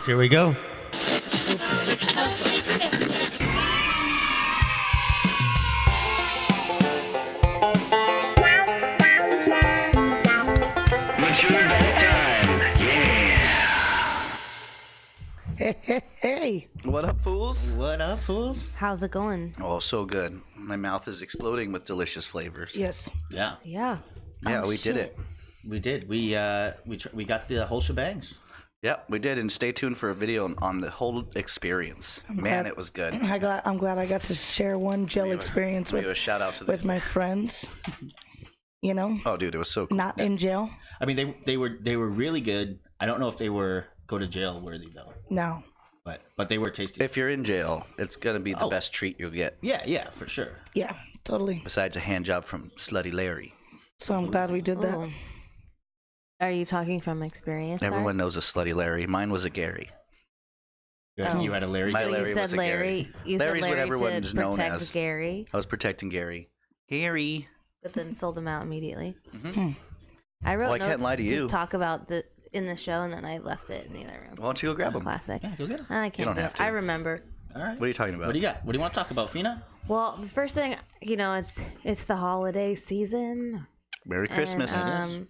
Here we go. Hey. What up, fools? What up, fools? How's it going? Oh, so good. My mouth is exploding with delicious flavors. Yes. Yeah, Yeah. Yeah, Oh, we did shit. it. we did. We got the whole shebangs. Yep, we did. And stay tuned for a video on the whole experience. Man, glad- it was good. I'm glad I got to share one gel experience Give a with shout out to the. my friends. You know, Oh, dude, it was so cool. not in jail. I mean, they were really good. I don't know if they were go to jail worthy though, No. but they were tasty. If you're in jail, it's gonna be the Oh. best treat you'll get. Yeah, for sure. Yeah, totally. Besides a hand job from Slutty Larry. So I'm glad we did that. Ooh. Are you talking from experience? Everyone knows a Slutty Larry. Mine was a Gary. Oh. You had a Larry. My So Larry you was said a Gary. Larry. You Larry's said what Larry everyone's to known protect as. Gary, I was protecting Gary. Gary. but then sold him out immediately. Mhm. I wrote Well, I notes can't lie to you. talk about in the show, and then I left it in the other room. Why don't you go grab him? Classic. Yeah, go get 'em. I can't don't do have it. to. I remember. All right. What are you talking about? What do you got? What do you want to talk about, Fina? Well, the first thing, it's the holiday season. Merry Christmas. And,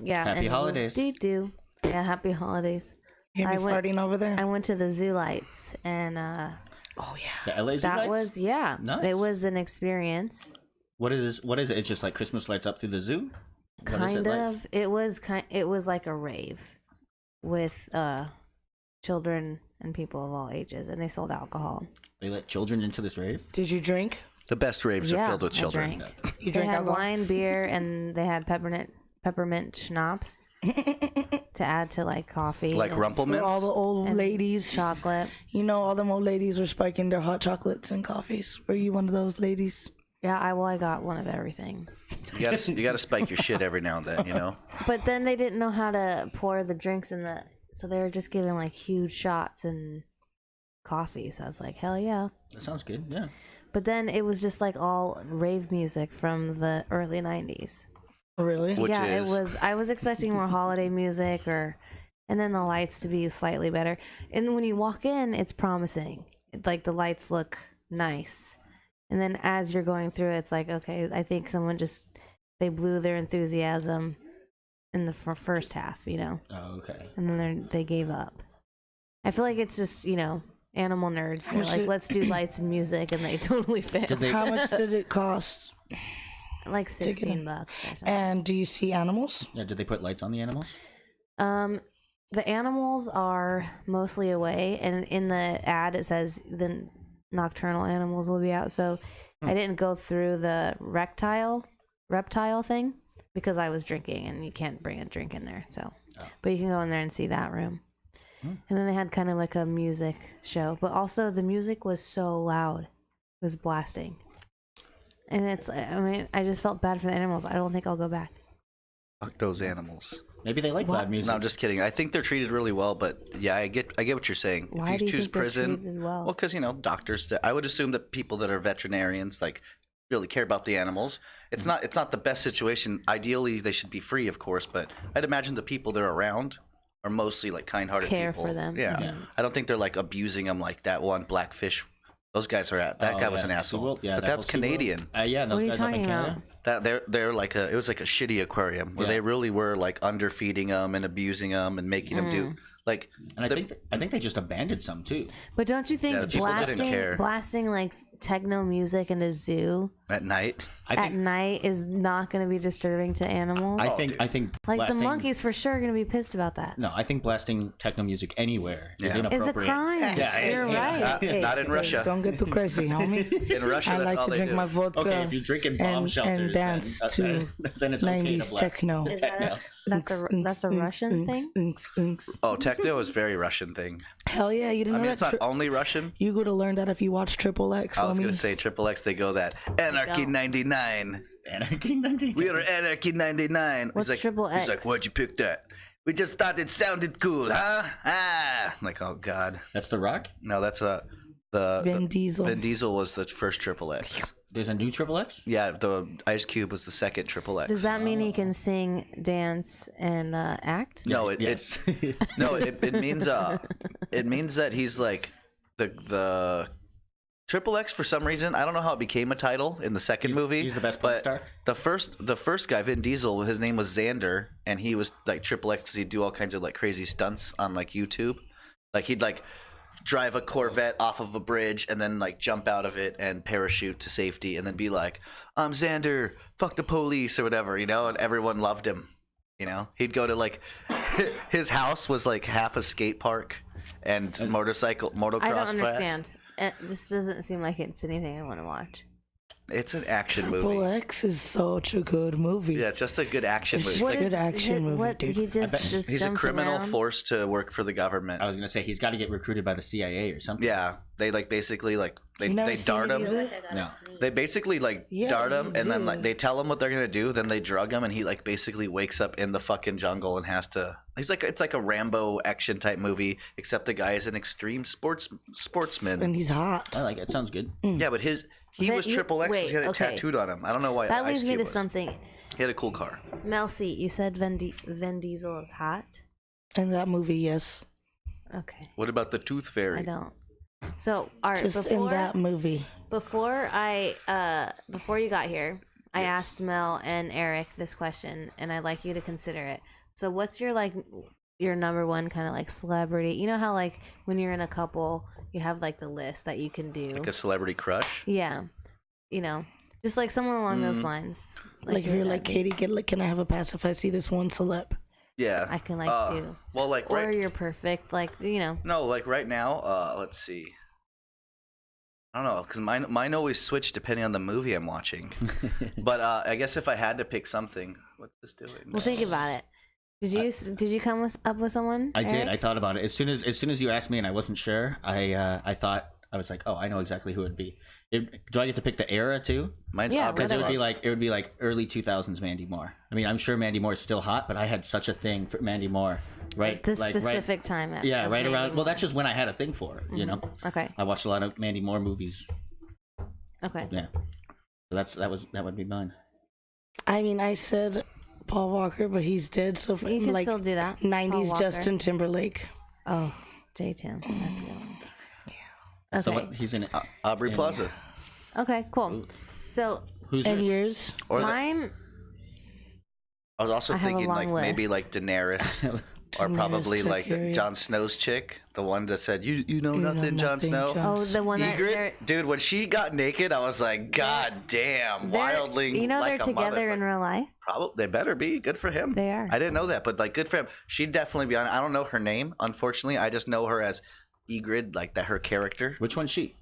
yeah. Happy and holidays. Do. Yeah, happy holidays. Hear me I went- farting over there? I went to the zoo lights, and Oh, yeah. The LA Zoo that lights? was Nice. it was an experience. What is this? What is it? It's just like Christmas lights up through the zoo. What is Kind it like? of. It was like a rave with children and people of all ages, and they sold alcohol. They let children into this rave. Did you drink? The best raves Yeah, are filled with I children. drank. You They drank had alcohol? wine, beer, and they had peppermint schnapps to add to like coffee, Like and Rumplemans? All the old and ladies. chocolate. You know, all them old ladies were spiking their hot chocolates and coffees. Were you one of those ladies? Yeah, I got one of everything. You gotta spike your shit every now and then, you know? But then they didn't know how to pour the drinks so they were just giving like huge shots and coffee. So I was like, hell yeah. That sounds good. Yeah. But then it was just like all rave music from the early 90s. Really? Which yeah, is- it was. I was expecting more holiday music and then the lights to be slightly better. And when you walk in, it's promising. Like the lights look nice. And then as you're going through, it's like, okay, I think they blew their enthusiasm in the first half, you know? Oh, okay. And then they gave up. I feel like it's just, animal nerds. They're like, let's do lights and music, and they totally failed. Did they? How much did it cost? Like Take it in. $16 or something. And do you see animals? Yeah. Did they put lights on the animals? The animals are mostly away, and in the ad it says the nocturnal animals will be out. So I didn't go through the reptile thing because I was drinking, and you can't bring a drink in there. So, but you can go in there and see that room. And then they had kind of like a music show, but also the music was so loud, it was blasting. And I just felt bad for the animals. I don't think I'll go back. Fuck those animals. Maybe they like loud music. No, I'm just kidding. I think they're treated really well, but yeah, I get what you're saying. Why if do you you choose think they're prison, treated well? because doctors. I would assume that people that are veterinarians like really care about the animals. It's not the best situation. Ideally, they should be free, of course, but I'd imagine the people they're around are mostly like kind-hearted Care people. for them. Yeah. Yeah. I don't think they're like abusing them like that one blackfish. Those guys are that guy was an asshole. SeaWorld? Yeah, but that that's whole SeaWorld. Canadian. Yeah, and those What are you guys up in talking Canada. about? That they're like it was like a shitty aquarium where Yeah. they really were like underfeeding them and abusing them and making them do like. And I think they just abandoned some too. But don't you think Yeah, people didn't care. blasting like techno music in a zoo At night, at night is not going to be disturbing to animals? I think like blasting, the monkeys for sure are going to be pissed about that. No, I think blasting techno music anywhere is Yeah. It's a inappropriate. crime. Yeah, You're right. not in Russia. Don't get too crazy, homie. In Russia, I that's like all to they drink do. my vodka Okay, if you're drinking bomb and shelters, dance to then it's okay to 90s blast techno. Is that that's a Russian thing? Oh, techno is very Russian thing. Hell yeah, you didn't I know mean, it's that? not only Russian. You go to learn that if you watch Triple X, I was homie. gonna say Triple X. They go that Anarchy don't. 99. Anarchy 99. We are Anarchy 99. What's he's like, Triple He's like, X? why'd you pick that? We just thought it sounded cool, huh? Ah, I'm like, oh god. That's The Rock. No, that's Vin Diesel. Vin Diesel was the first Triple X. There's a new Triple X. Yeah, the Ice Cube was the second Triple X. Does that mean he can sing, dance, and act? No, Yes. it means that he's like the Triple X for some reason. I don't know how it became a title in the second movie. He's the best porn but star. the first guy, Vin Diesel, his name was Xander, and he was like Triple X because he'd do all kinds of like crazy stunts on like YouTube. Like he'd like drive a Corvette off of a bridge and then like jump out of it and parachute to safety and then be like, I'm Xander, fuck the police or whatever, you know, and everyone loved him. You know, he'd go to like his house was like half a skate park and motocross. I don't understand. This doesn't seem like it's anything I want to watch. It's an action Triple movie. X is such a good movie. Yeah, it's just a good action movie. It's Like, a good action movie, What dude. he just he's a jumps criminal around? forced to work for the government. I was gonna say he's got to get recruited by the CIA or something. Yeah, they like basically like they You never dart seen it him. either? No. They basically like Yeah, dart him you and then do. like they tell him what they're gonna do. Then they drug him and he like basically wakes up in the fucking jungle and has to. He's like it's like a Rambo action type movie, except the guy is an extreme sportsman. And he's hot. I like it. Sounds good. Yeah, but he But was you- Triple X. 'Cause wait, he had it okay. tattooed on him. I don't know why. That Ice leads me Cube to was. something. He had a cool car. Mel C, you said Vin Diesel is hot. In that movie, yes. Okay, What about the Tooth Fairy? I don't. So, all right, Just in that movie. before you got here, I asked Mel and Eric this question, and I'd like you to consider it. So, what's your number one kind of like celebrity? You know how like when you're in a couple, you have like the list that you can do. Like a celebrity crush? Yeah, you know, just like someone along those lines. Like if you're like, Katie, can I have a pass if I see this one celeb? Yeah. I can like do. Well, like Or right. you're perfect, like you know. No, like right now. Let's see. I don't know, because mine always switch depending on the movie I'm watching. But I guess if I had to pick something, what's this doing? Well, think about it. Did you come up with someone? I did. Eric? I thought about it as soon as you asked me, and I wasn't sure. I thought I was like, oh, I know exactly who it'd be. Do I get to pick the era too? Mine's Yeah, Aubrey Because it Plaza. would be like early 2000s Mandy Moore. I mean, I'm sure Mandy Moore is still hot, but I had such a thing for Mandy Moore, right? The like, specific time. yeah, of right Mandy around. Moore. Well, that's just when I had a thing for it. You know, Okay. I watched a lot of Mandy Moore movies. Okay. Yeah, so that would be mine. I mean, I said Paul Walker, but he's dead. So for, You can like still do that. Paul 90s Walker. Justin Timberlake. Oh, J-Tim. That's a good one. Okay. So what, he's in it. Aubrey Plaza. Okay. Cool. So Who's And yours? yours? Or mine. I was also I have a thinking like long maybe list. like Daenerys. Or Daenerys probably like Targaryen. Jon Snow's chick, the one that said, "You know know nothing, Jon nothing, Snow." Jon Oh, the one that Ygritte, dude, when she got naked, I was like, "God damn, wildling!" You know like they're a together in motherfucker. real life. Probably they better be. Good for him. They are. I didn't know that, but like, good for him. She'd definitely be on. I don't know her name, unfortunately. I just know her as Ygritte, like that. Her character. Which one's she?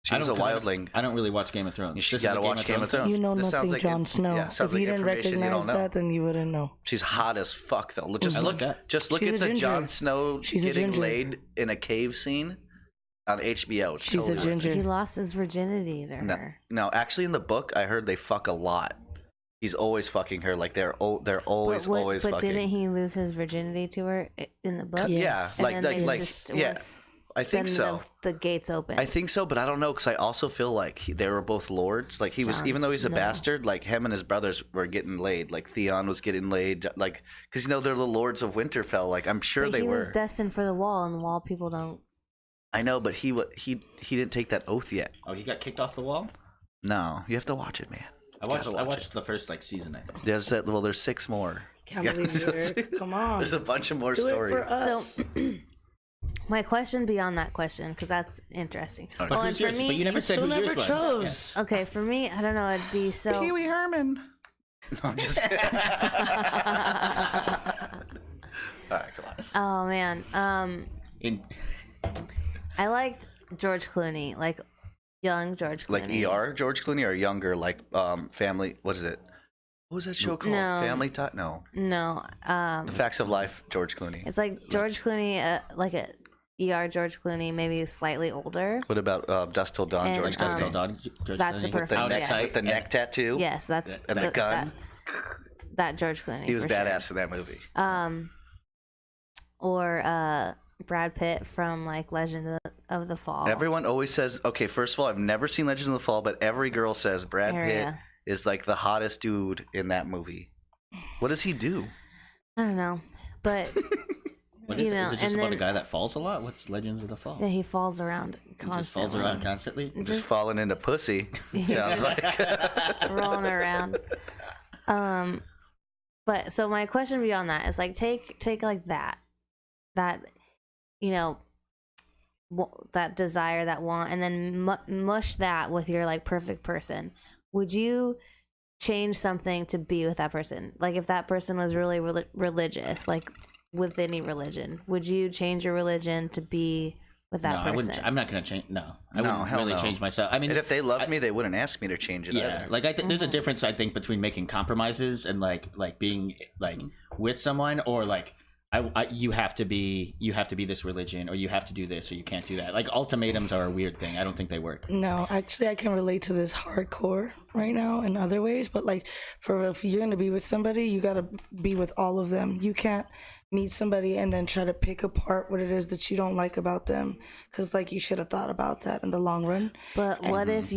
She was a 'cause wildling. I don't really watch Game of Thrones. You This is gotta a watch Game of Thrones. You know This sounds nothing, like Jon Snow. Yeah, sounds if like you didn't information you recognize don't know. that, then you wouldn't know. She's hot as fuck though. Just I look, like that. just look She's at a the ginger. Jon Snow She's a getting ginger. laid in a cave scene on HBO. It's She's a totally worth it. ginger. He lost his virginity to No, her. no, actually, in the book, I heard they fuck a lot. He's always fucking her. Like they're always But fucking. didn't he lose his virginity to her in the book? Yeah, And like then like they like just, yeah. once I think then so. The gates open. I think so, but I don't know because I also feel like they were both lords. Like he was, Jon even though he's a Snow. bastard, like him and his brothers were getting laid. Like Theon was getting laid. Like because they're the lords of Winterfell. Like I'm sure But they he were. was destined for the wall, and the wall people don't. I know, but he didn't take that oath yet. Oh, he got kicked off the wall. No, you have to watch it, man. I watched the first season. I think. There's 6 more. Can't Yeah. believe you, Eric. Come on. There's a bunch of more Do stories. it for us. So, my question beyond that question, because that's interesting. All right. But Oh, and who's for yours? But you me, never said Still who yours never was. chose. okay, for me, I don't know. It'd be so. Pee Wee Herman. No, I'm just kidding. All right, come on. Oh man, In, I liked George Clooney, like young George Clooney. Like ER George Clooney or younger, like Family. What is it? What was that show called? No. Family Talk? No. No, The Facts of Life. George Clooney. it's like George Clooney, like a ER George Clooney, maybe slightly older. What about Dust Till Dawn? And, George Dust Till Clooney. Dawn, George that's Clooney. the perfect- The neck, yes. with the neck tattoo. Yes, that's And a gun. that George Clooney. He was for badass in that movie. Sure. Or Brad Pitt from like Legend of the Fall. Everyone always says, okay, first of all, I've never seen Legends of the Fall, but every girl says Brad Pitt is like the hottest dude in that movie. What does he do? I don't know, but What is it? Is it just about a guy that falls a lot? What's Legends of the Fall? yeah, he falls around constantly. He just falls around constantly? Just falling into pussy. Sounds like. rolling around. But so my question beyond that is like take like that you know that desire, that want, and then mush that with your like perfect person. Would you change something to be with that person? Like if that person was really religious, like with any religion, would you change your religion to be with that person? I wouldn't. I'm not gonna change. No, I wouldn't hell really no. change myself. I mean, And if they loved me, they wouldn't ask me to change it. yeah, either. like there's a difference I think between making compromises and like being like with someone, or like you have to be this religion, or you have to do this, or you can't do that. Like ultimatums are a weird thing. I don't think they work. No, actually, I can relate to this hardcore right now in other ways. But like, if you're gonna be with somebody, you gotta be with all of them. You can't meet somebody and then try to pick apart what it is that you don't like about them, because like you should have thought about that in the long run. But what if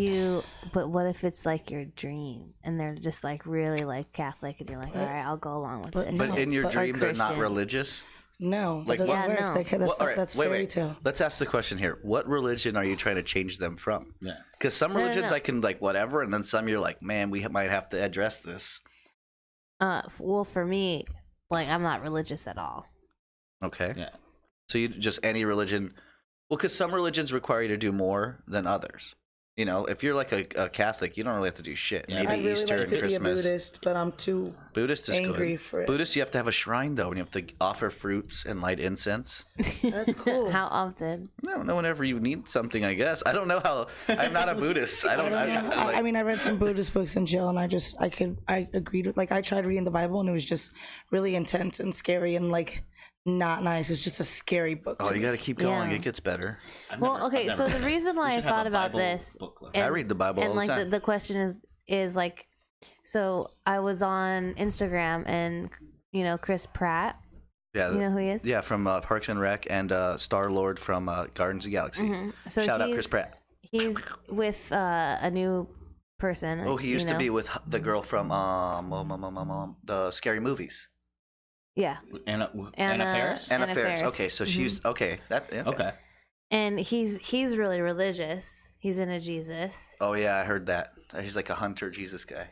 it's like your dream and they're just like really like Catholic and you're like, all right, I'll go along with this. But in your But dream, they're not Christian. religious. No, that Like, doesn't what- work. no. Like, that's wait, fairy tale. Let's ask the question here. What religion are you trying to change them from? Yeah. Because some No, no, religions no. I can like whatever, and then some you're like, man, we might have to address this. Well, for me, like I'm not religious at all. Okay. Yeah. So you just any religion. Well, because some religions require you to do more than others. You know, if you're like a Catholic, you don't really have to do shit. Yeah. Maybe I'd really Easter like and to be a Christmas. Buddhist, but I'm too Buddhist is angry good. for it. Buddhist, you have to have a shrine though, and you have to offer fruits and light incense. That's cool. How often? No, whenever you need something, I guess. I don't know how. I'm not a Buddhist. I don't. I mean, I read some Buddhist books in jail, and I agreed with, like, I tried reading the Bible, and it was just really intense and scary and like not nice. It's just a scary book. Oh, to you me. got to keep going. Yeah. It gets better. Well, okay, so the reason why I thought about this, I read the Bible and all the like time. the question is like, so I was on Instagram and Chris Pratt, Yeah, you know who he is? yeah, from Parks and Rec, and Star Lord from Guardians of the Galaxy. Mhm. So Shout out Chris Pratt. He's with a new person. Oh, he used to be with the girl from the Scary Movies. Yeah, Anna Anna Faris. Anna Anna Faris. Faris. Okay, so she's okay. Okay. and he's really religious. He's into Jesus. Oh yeah, I heard that. He's like a hunter Jesus guy.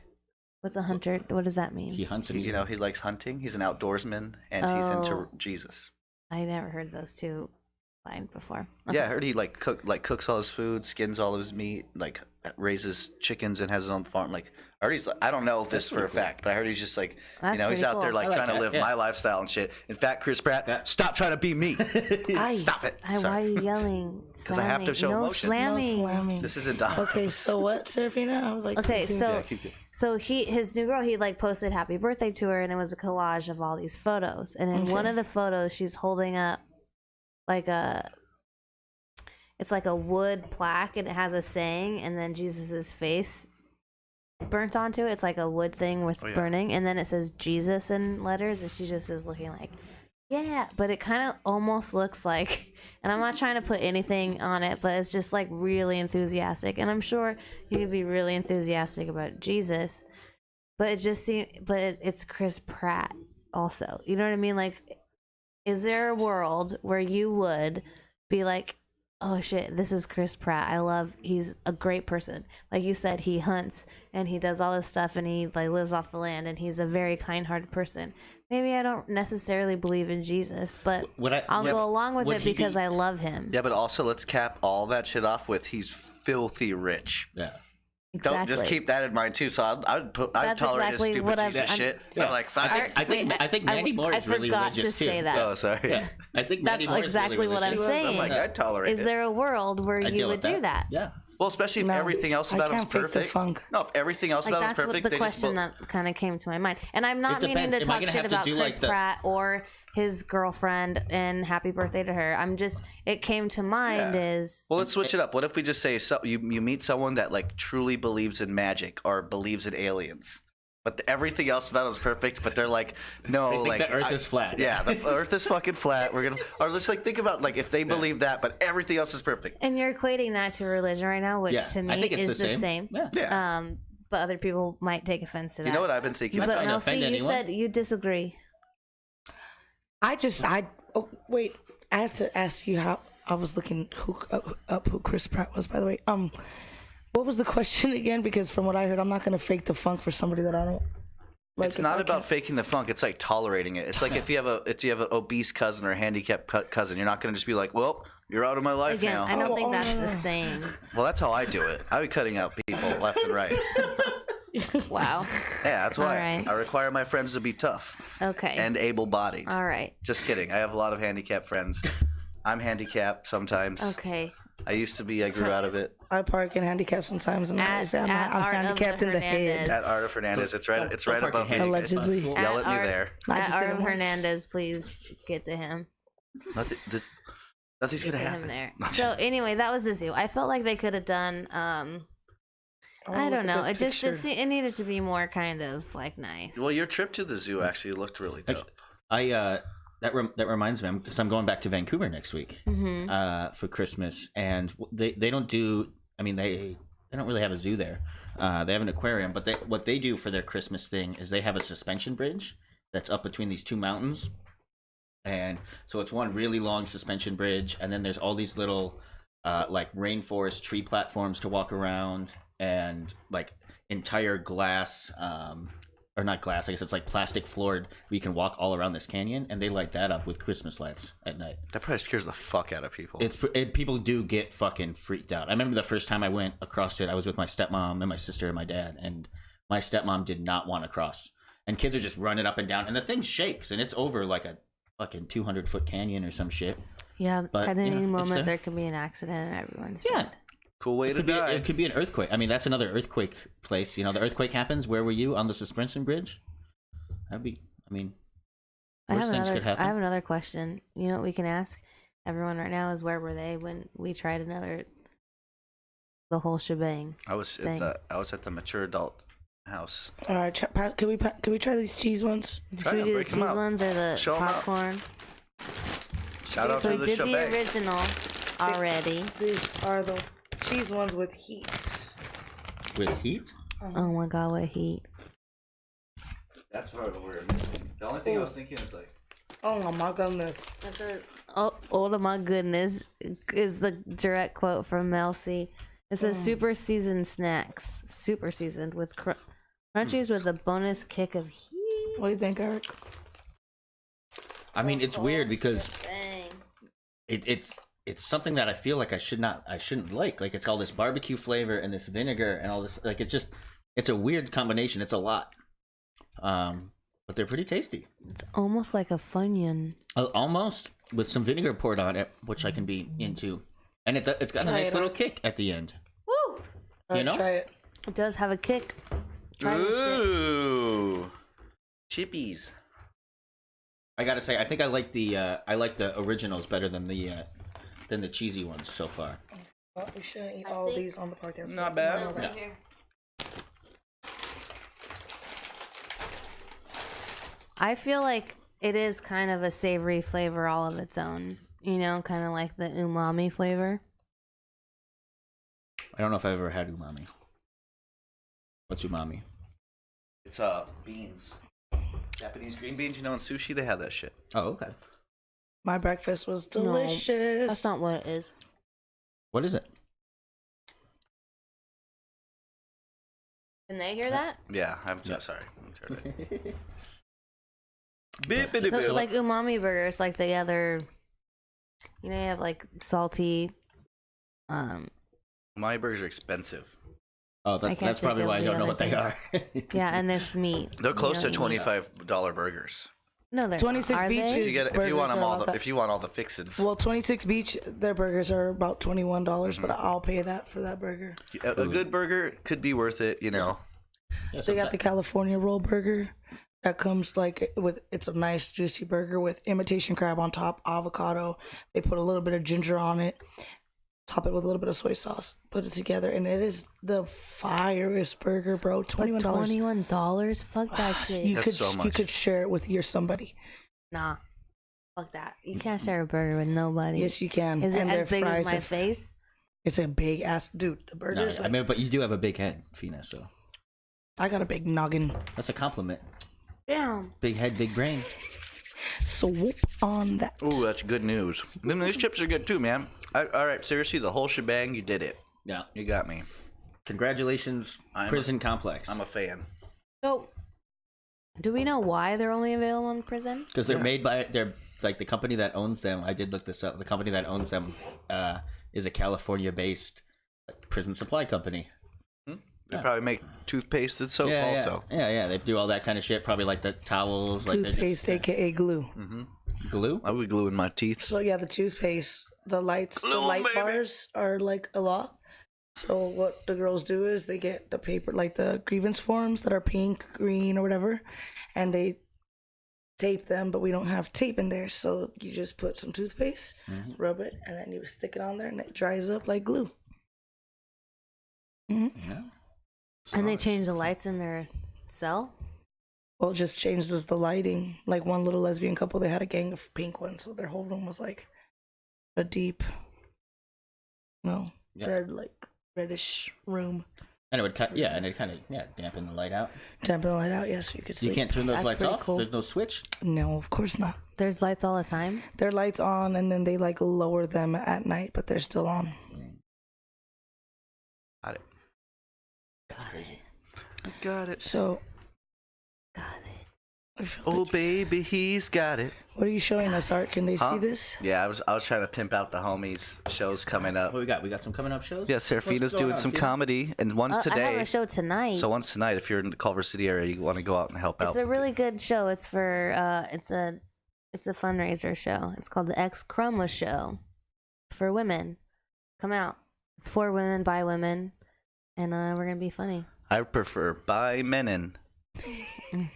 What's a hunter? What does that mean? He hunts and He likes hunting. He's an outdoorsman, and he's into Oh. Jesus. I never heard those two line before. Yeah, I heard he cooks all his food, skins all of his meat, like raises chickens and has his own farm. Like I heard I don't know this for a fact, but I heard he's just like That's he's pretty out there cool. like I like trying to that, live yeah. my lifestyle and shit. In fact, Chris Pratt, stop trying to be me. Stop it. Why Sorry. are you yelling? Because I have to show no emotion. slamming. No slamming. This isn't Dom. Okay, so what, Serafina? I would like Okay, to so keep it. so his new girl, he like posted happy birthday to her, and it was a collage of all these photos. And in one Okay. of the photos, she's holding up like it's like a wood plaque, and it has a saying, and then Jesus's face burnt onto it. It's like a wood thing with Oh, yeah. burning, and then it says Jesus in letters, and she just is looking like, yeah, but it kind of almost looks like, and I'm not trying to put anything on it, but it's just like really enthusiastic, and I'm sure you could be really enthusiastic about Jesus, but it just seems, it's Chris Pratt also. You know what I mean? Like, is there a world where you would be like, oh shit, this is Chris Pratt. He's a great person. Like you said, he hunts and he does all this stuff and he like lives off the land and he's a very kind-hearted person. Maybe I don't necessarily believe in Jesus, but I'll go along with would it he because be- I love him. Yeah, but also let's cap all that shit off with he's filthy rich. Yeah. Exactly. Don't just keep that in mind too. So I'd That's tolerate exactly his what stupid I've- piece of I'm- shit. Yeah. I'm like, fine. I think Mandy Moore is really forgot religious to too. say that. Oh, sorry. Yeah. I think That's Mandy Moore exactly is really what I'm religious. saying. I'm like, I'd tolerate Is it. there a world where I you deal would with do that? Yeah. Well, especially if No, everything else I about him is can't fake the perfect. funk. No, if everything else Like about him that's is what perfect, the they just question that kind of came to my mind, and I'm not It meaning depends. to Am I talk gonna shit have to about do, Chris like, the- Pratt or his girlfriend and happy birthday to her. It came to mind Yeah. is Well, let's switch it up. What if we just say you meet someone that like truly believes in magic or believes in aliens? but everything else about it is perfect. But they're like, no, They think like the Earth is flat. Yeah, the Earth is fucking flat. We're gonna, or just like think about like if they believe that, but everything else is perfect. And you're equating that to religion right now, which Yeah, to I me think it's is the same. Yeah. Yeah. But other people might take offense to that. You know what I've been thinking? Not But trying to Mel offend C, you anyone. said you disagree. Oh, wait. I have to ask you how. I was looking up who Chris Pratt was, by the way. What was the question again? Because from what I heard, I'm not gonna fake the funk for somebody that I don't like. It's not about faking the funk. It's like tolerating it. It's like if you have an obese cousin or a handicapped cousin, you're not gonna just be like, well, you're out of my life Again, now. I don't think that's the same. Well, that's how I do it. I be cutting out people left and right. Wow. Yeah, that's why All right. I require my friends to be tough Okay. and able-bodied. All right. Just kidding. I have a lot of handicapped friends. I'm handicapped sometimes. Okay. I used to be. I grew out of it. I park in handicap sometimes, and I say I'm Art of handicapped the in the head. Hernandez. At Art of Hernandez. It's right. It's right Don't park above me. in Allegedly. handicap spots, Yell at me Art- there. I At just did Art it of once. Hernandez, please get to him. Nothing's Get gonna to happen. him there. No, So anyway, that was the zoo. I felt like they could have done. I don't know. It just it needed to be more kind of like nice. Well, your trip to the zoo actually looked really dope. That reminds me, because I'm going back to Vancouver next week for Christmas, and they don't do. I mean, they don't really have a zoo there. They have an aquarium, but what they do for their Christmas thing is they have a suspension bridge that's up between these two mountains, and so it's one really long suspension bridge, and then there's all these little like rainforest tree platforms to walk around, and like entire glass. Or not glass, I guess it's like plastic floored. We can walk all around this canyon, and they light that up with Christmas lights at night. That probably scares the fuck out of people. People do get fucking freaked out. I remember the first time I went across it, I was with my stepmom and my sister and my dad, and my stepmom did not want to cross. And kids are just running up and down, and the thing shakes, and it's over like a fucking 200-foot canyon or some shit. Yeah, But, at any you know, it's moment there. there could be an accident and everyone's Yeah. dead. Cool way to die. It could be an earthquake. I mean, that's another earthquake place. You know, the earthquake happens. Where were you on the suspension bridge? That'd be. I mean, worse things could happen. I have another question. You know what we can ask everyone right now is where were they when we tried the whole shebang? I was at the mature adult house. All right, Pat, can we try these cheese ones? Try Should we them, do the break 'em cheese out. ones or the Show 'em out. popcorn? Shout out So to we the did shebang. the original already. These are the cheese ones with heat. With heat. Oh my god, what heat! That's what we're missing. The only thing I was thinking is like, Oh my goodness. Oh my goodness is the direct quote from Mel C. It says super seasoned snacks, super seasoned with crunchies with a bonus kick of heat. What do you think, Eric? I mean, it's weird because Dang. it's something that I feel like I shouldn't like. Like it's all this barbecue flavor and this vinegar and all this. Like it's a weird combination. It's a lot. But they're pretty tasty. It's almost like a Funyun. Almost with some vinegar poured on it, which I can be into, and it's got a Try nice it little out. kick at the end. Woo! All right, know? try it. It does have a kick. Try this shit. ooh, chippies. I gotta say, I think I like the originals better than the cheesy ones so far. Well, we shouldn't eat all of these on the podcast. Not but- bad. Right Yeah. here. I feel like it is kind of a savory flavor all of its own. You know, kind of like the umami flavor. I don't know if I've ever had umami. What's umami? It's beans, Japanese green beans. You know, in sushi they have that shit. Oh, okay. My breakfast was delicious. That's not what it is. What is it? Can they hear that? Yeah, I'm Yeah. sorry. So it's like umami burger. It's like the other. You know, you have like salty. My burgers are expensive. Oh, I that's can't probably think why of I the don't know other what they things. are. Yeah, and it's meat. They're close You to know, you need- $25 burgers. No, they're 26 not. Are beaches. they? You get if you Burgers want them are all. about that. If you want all the fixins. Well, 26 Beach, their burgers are about $21, but I'll pay that for that burger. A good burger could be worth it. You know. Yeah, They got the California roll burger that comes like with, it's a nice juicy burger with imitation crab on top, avocado. They put a little bit of ginger on it. top it with a little bit of soy sauce, put it together, and it is the firest burger, bro. $21. $21? Fuck that shit. You That's could so much. you could share it with your somebody. Nah. Fuck that. You can't share a burger with nobody. Yes, you can. Is it And as their big as fries my are- face? It's a big ass dude. The No, burgers. I mean, but you do have a big head, Fina. So I got a big noggin. that's a compliment. Damn. Big head, big brain. So whoop on that. Ooh, that's good news. Then these chips are good too, man. All right, seriously, the whole shebang, you did it. Yeah. You got me. Congratulations, Prison Complex. I'm a fan. So, do we know why they're only available in prison? Because they're like the company that owns them. I did look this up. The company that owns them is a California-based prison supply company. They probably make toothpaste and soap also. Yeah. They do all that kind of shit. Probably like the towels, like Toothpaste, aka glue. glue. I would glue in my teeth. So yeah, the toothpaste, the light baby. bars are like a lot. So what the girls do is they get the paper, like the grievance forms that are pink, green, or whatever, and they tape them. But we don't have tape in there, so you just put some toothpaste, rub it, and then you stick it on there, and it dries up like glue. Yeah. And they change the lights in their cell? Well, it just changes the lighting. Like one little lesbian couple, they had a gang of pink ones, so their whole room was like a deep, red, like reddish room. And it would cut. Yeah, and it kind of dampen the light out. Dampen the light out, yes, you could see. You can't turn those That's lights pretty off. cool. There's no switch. No, of course not. There's lights all the time? Their lights on, and then they like lower them at night, but they're still on. Got it. That's crazy. Got it. So, Got it. I feel Oh like- baby, he's got it. what are you showing us, Art? Can they Huh? see this? Yeah, I was trying to pimp out the homies shows coming up. What we got? We got some coming up shows. Yeah, What's Serafina's going doing on, some Fina? comedy, and one's I today. have a show tonight. So one's tonight. If you're in the Culver City area, you want to go out and help It's out. a really good show. It's for it's a fundraiser show. It's called the X Chroma Show. It's for women. Come out. It's for women by women, and we're gonna be funny. I prefer by menin. Come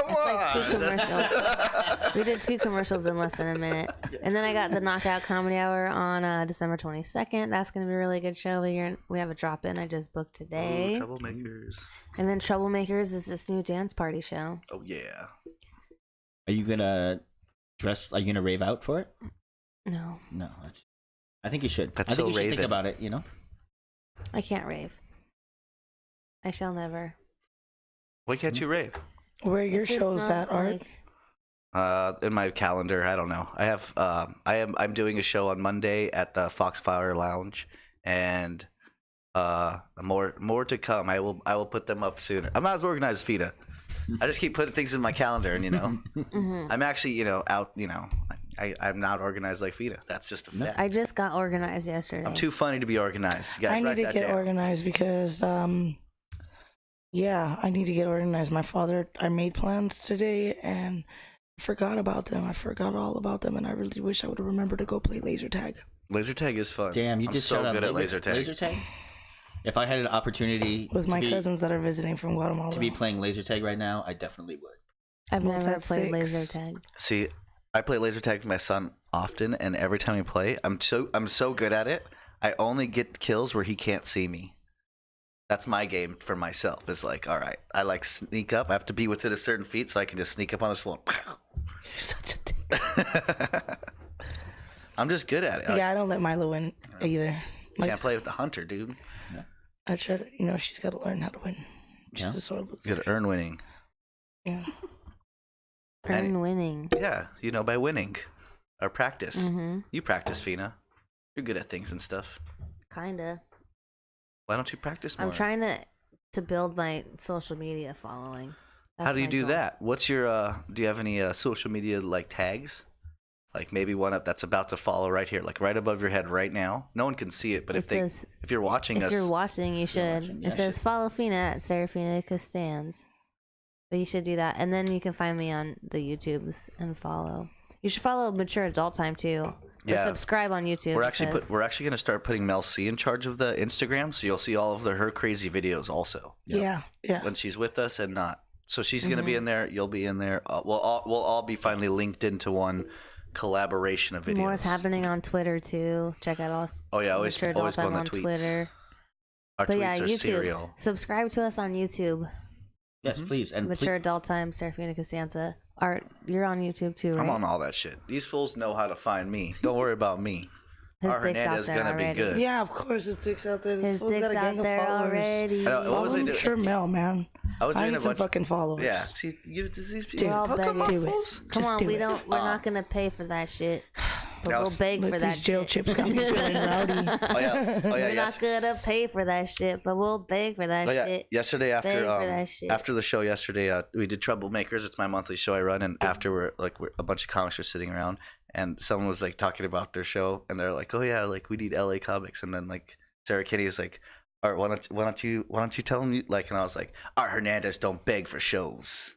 It's like 2 on. commercials. We did 2 commercials in less than a minute, and then I got the Knockout Comedy Hour on December 22nd. That's gonna be a really good show. We have a drop in I just booked today, Ooh, troublemakers. and then Troublemakers is this new dance party show. Oh yeah. Are you gonna dress? Are you gonna rave out for it? No, No. I think you should. That's I think so you should think Raven. about it. You know. I can't rave. I shall never. Why can't you rave? Where are your It's just shows not at, Art? like- In my calendar, I don't know. I have I'm doing a show on Monday at the Foxfire Lounge, and more to come. I will put them up sooner. I'm not as organized as Fina. I just keep putting things in my calendar, and I'm actually out. I'm not organized like Fina. That's just a fact. I just got organized yesterday. I'm too funny to be organized. You guys I need write to that get down. organized because, I need to get organized. My father, I made plans today and forgot about them. I forgot all about them, and I really wish I would have remembered to go play laser tag. Laser tag is fun. Damn, you I'm just so showed up good at laser tag. Laser tag. If I had an opportunity With my to be, cousins that are visiting from Guatemala. to be playing laser tag right now, I definitely would. I've Well, it's never at played 6. laser tag. See, I play laser tag with my son often, and every time we play, I'm so good at it. I only get kills where he can't see me. That's my game for myself. It's like, all right, I like sneak up. I have to be within a certain feet so I can just sneak up on this phone. You're such a dick. I'm just good at it. Yeah, I don't let Milo win either. I can't play with the hunter, dude. I try to, she's got to learn how to win. She's Yeah. a sore loser. You got to earn winning. Yeah. Earn winning. Yeah, by winning or practice. Mm-hmm. You practice, Fina. You're good at things and stuff. Kinda. Why don't you practice more? I'm trying to build my social media following. How That's do you my do goal. that? What's your do you have any social media like tags? Like maybe one up that's about to follow right here, like right above your head right now. No one can see it, but It says, if you're watching if us, you're watching, you should. watching, yeah, It says follow Fina at Serafina Costanz. But you should do that, and then you can find me on the YouTubes and follow. You should follow Mature Adult Time too. Or Yeah. subscribe on YouTube. we're actually because- we're actually gonna start putting Mel C in charge of the Instagram, so you'll see all of her crazy videos also Yeah. when she's with us and not. So she's gonna Mm-hmm. be in there. You'll be in there. We'll all be finally linked into one collaboration of videos. More is happening on Twitter too. Check out us. Oh yeah, always Mature always Adult go Time on the tweets. Twitter. Our But tweets yeah, are YouTube. serial. Subscribe to us on YouTube. Yes, please. And Mature Adult Time, Serafina Costanza. Art, you're on YouTube too, right? I'm on all that shit. These fools know how to find me. Don't worry about me. His Our dick's out Hernandez there gonna already. be good. Yeah, of course, his dick's out there. This His fool's got dick's a gang out of there followers. already. I know, what was Follow I him, doing? sure, Mel, man. I was I doing need a some bunch. fucking followers. Yeah, see, these people. We're all Come begging. on, Do it. fools. Come Just on, do we it. don't. We're not gonna pay for that shit. But we'll beg Look, for that these jail shit. chips got me feeling rowdy. Oh yeah, We're yes. not gonna pay for that shit, but we'll beg for that Oh, yeah. shit. Yesterday Beg for that shit. after the show yesterday, we did Troublemakers. It's my monthly show I run, and after we're a bunch of comics were sitting around, and someone was like talking about their show, and they're like, "Oh yeah, like we need LA comics," and then like Sarah Kinney is like, "Art, why don't you tell them like?" And I was like, "Art Hernandez don't beg for shows."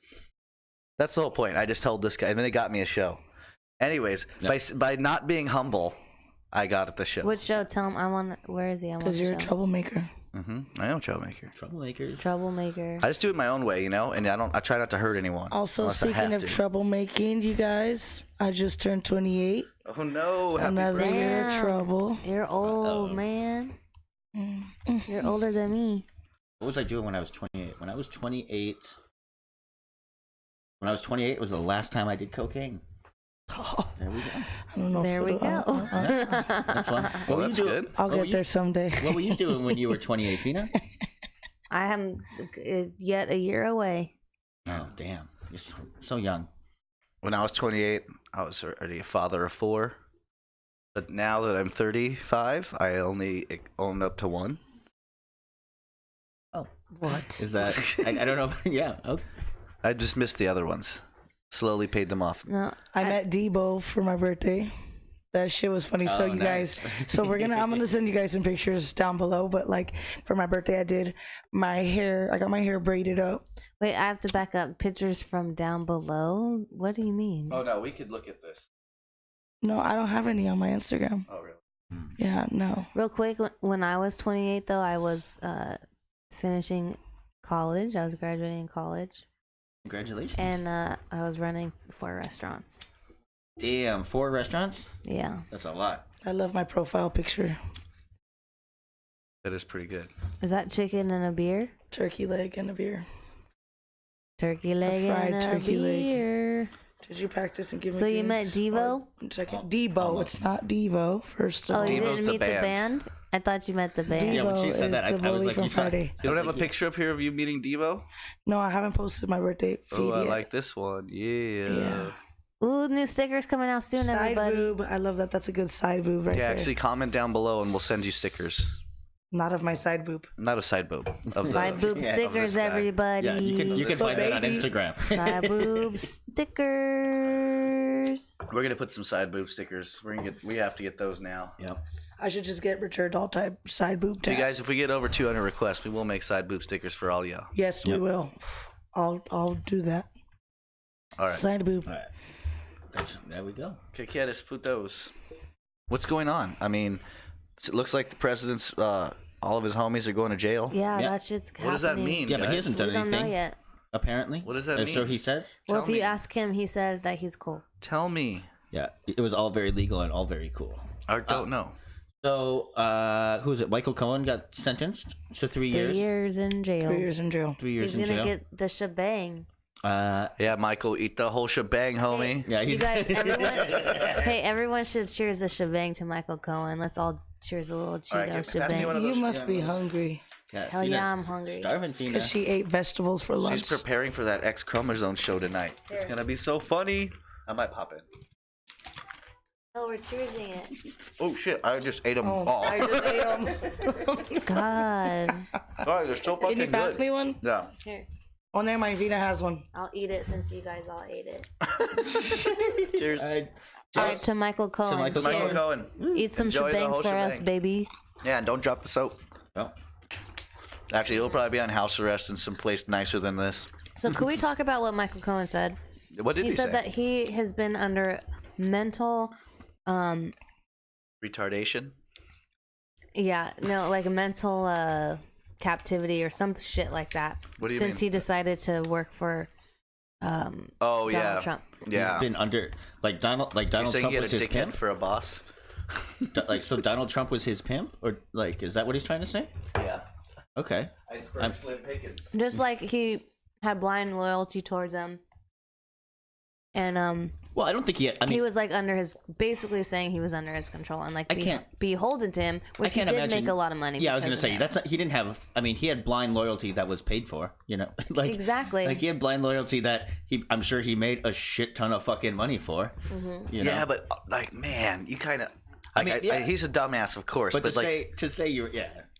That's the whole point. I just told this guy, and then it got me a show. Anyways, by not being humble, I got at the show. Which show? Tell him I want. Where is he? I want Because the you're show. a troublemaker. I am a troublemaker. Troublemakers. Troublemaker. I just do it my own way, you know, and I try not to hurt anyone. Also, unless I speaking have of to. troublemaking, you guys, I just turned 28. Oh no! Happy Another birthday. year of Damn. trouble. You're old, man. You're older than me. What was I doing when I was 28? When I was 28 was the last time I did cocaine. Oh, There we go. I don't know. There if we it'll- go. That's fun. What were you that's doing? good. I'll What were get you- there someday. What were you doing when you were 28, Fina? I am yet a year away. Oh, damn. You're so young. When I was 28, I was already a father of 4. But now that I'm 35, I only own up to 1. Oh. What? Is that... I don't know. Yeah. Okay. I just missed the other ones. Slowly paid them off. No, I met Debo for my birthday. That shit was funny. So Oh, you nice. guys, so I'm gonna send you guys some pictures down below. But like for my birthday, I did my hair. I got my hair braided up. wait. I have to back up. Pictures from down below. What do you mean? Oh no, we could look at this. No, I don't have any on my Instagram. Oh really? Yeah, no. Real quick, when I was 28, though, I was finishing college. I was graduating college, Congratulations. and I was running 4 restaurants. Damn, 4 restaurants? Yeah. That's a lot. I love my profile picture. That is pretty good. Is that chicken and a beer? Turkey leg and a beer. Turkey leg fried and a turkey leg. beer. Did you practice and give me? So you met gifts? Devo? Or second, Debo. It's not Devo. First of Oh, all, you Devo's didn't the meet the band. band? I thought you met the band. Yeah, when she Devo said that, is I was bully like, from you saw- Friday. You don't have a think you- picture up here of you meeting Devo? No, I haven't posted my birthday feed Oh, I yet. like this one. Yeah. Yeah. Ooh, new stickers coming out soon, Side everybody. boob. I love that. That's a good side boob right Yeah, there. actually comment down below and we'll send you stickers. Not of my side boob. Not a side boob. Of Side the, boob Yeah, of stickers, this guy. everybody. Yeah, you can So find that on baby- Instagram. Side boob stickers. We're gonna put some side boob stickers. We have to get those now. Yep. I should just get Richard all type side boob So you tag. guys, if we get over 200 requests, we will make side boob stickers for all y'all. Yes, we Yep. will. I'll do that. All right. Side boob. All right. There we go. Que quieres, putos? What's going on? I mean, it looks like the president's, all of his homies are going to jail. Yeah, Yeah. that shit's happening. What does that mean? Yeah, but he guys? hasn't We done don't know anything, yet. apparently. What does that So mean? he says? Well, Tell if you me. ask him, he says that he's cool. Tell me. Yeah, it was all very legal and all very cool. I don't know. So, who is it? Michael Cohen got sentenced to 3 years. 3 years in jail. 3 years in jail. 3 years He's in gonna jail. get the shebang. Yeah, Michael, eat the whole shebang, homie. Yeah, You he's guys, everyone should cheers a shebang to Michael Cohen. Let's all cheers a little right, Cheeto pass me one shebang. of You those must be hungry Yeah, Hell Fina- yeah, I'm hungry. Starving Fina. because she ate vegetables for lunch. She's preparing for that X Chromosome show tonight. It's gonna be so funny. I might pop in. Oh, we're cheersing it. Oh shit! I just ate them Oh, all. I just ate 'em. God. Sorry, they're so fucking Can you pass good. me one? Yeah. Here, Oh, there, my Vina has one. I'll eat it since you guys all ate it. Cheers. All right, to Michael Cohen. Michael Michael Cheers. Cohen. Eat some Enjoy the shebangs whole for us, shebang. baby. Yeah, and don't drop the soap. Oh, Actually, he'll probably be on house arrest in some place nicer than this. So, could we talk about what Michael Cohen said? What did he, He said say? that he has been under mental, Retardation. yeah, no, like a mental captivity or some shit like that. What do you Since mean? he decided to work for Oh yeah, Donald Trump. yeah. He's been under Donald You're saying Trump he had was a his dickhead pimp. for a boss? So Donald Trump was his pimp, or like is that what he's trying to say? Yeah. Okay. Iceberg Slim Pickens. Just like he had blind loyalty towards him. And Well, I don't think he had. I mean, he was like basically saying he was under his control and like I can't- beholden to him, which he can't did imagine- make a lot of money. Yeah, I was because gonna of say him. that's not, he didn't have. I mean, he had blind loyalty that was paid for. You know, like Exactly. Like he had blind loyalty that I'm sure he made a shit ton of fucking money for. You know? Yeah, but like, man, you kind of. mean, yeah. He's a dumbass, of course. but But, to like, say you're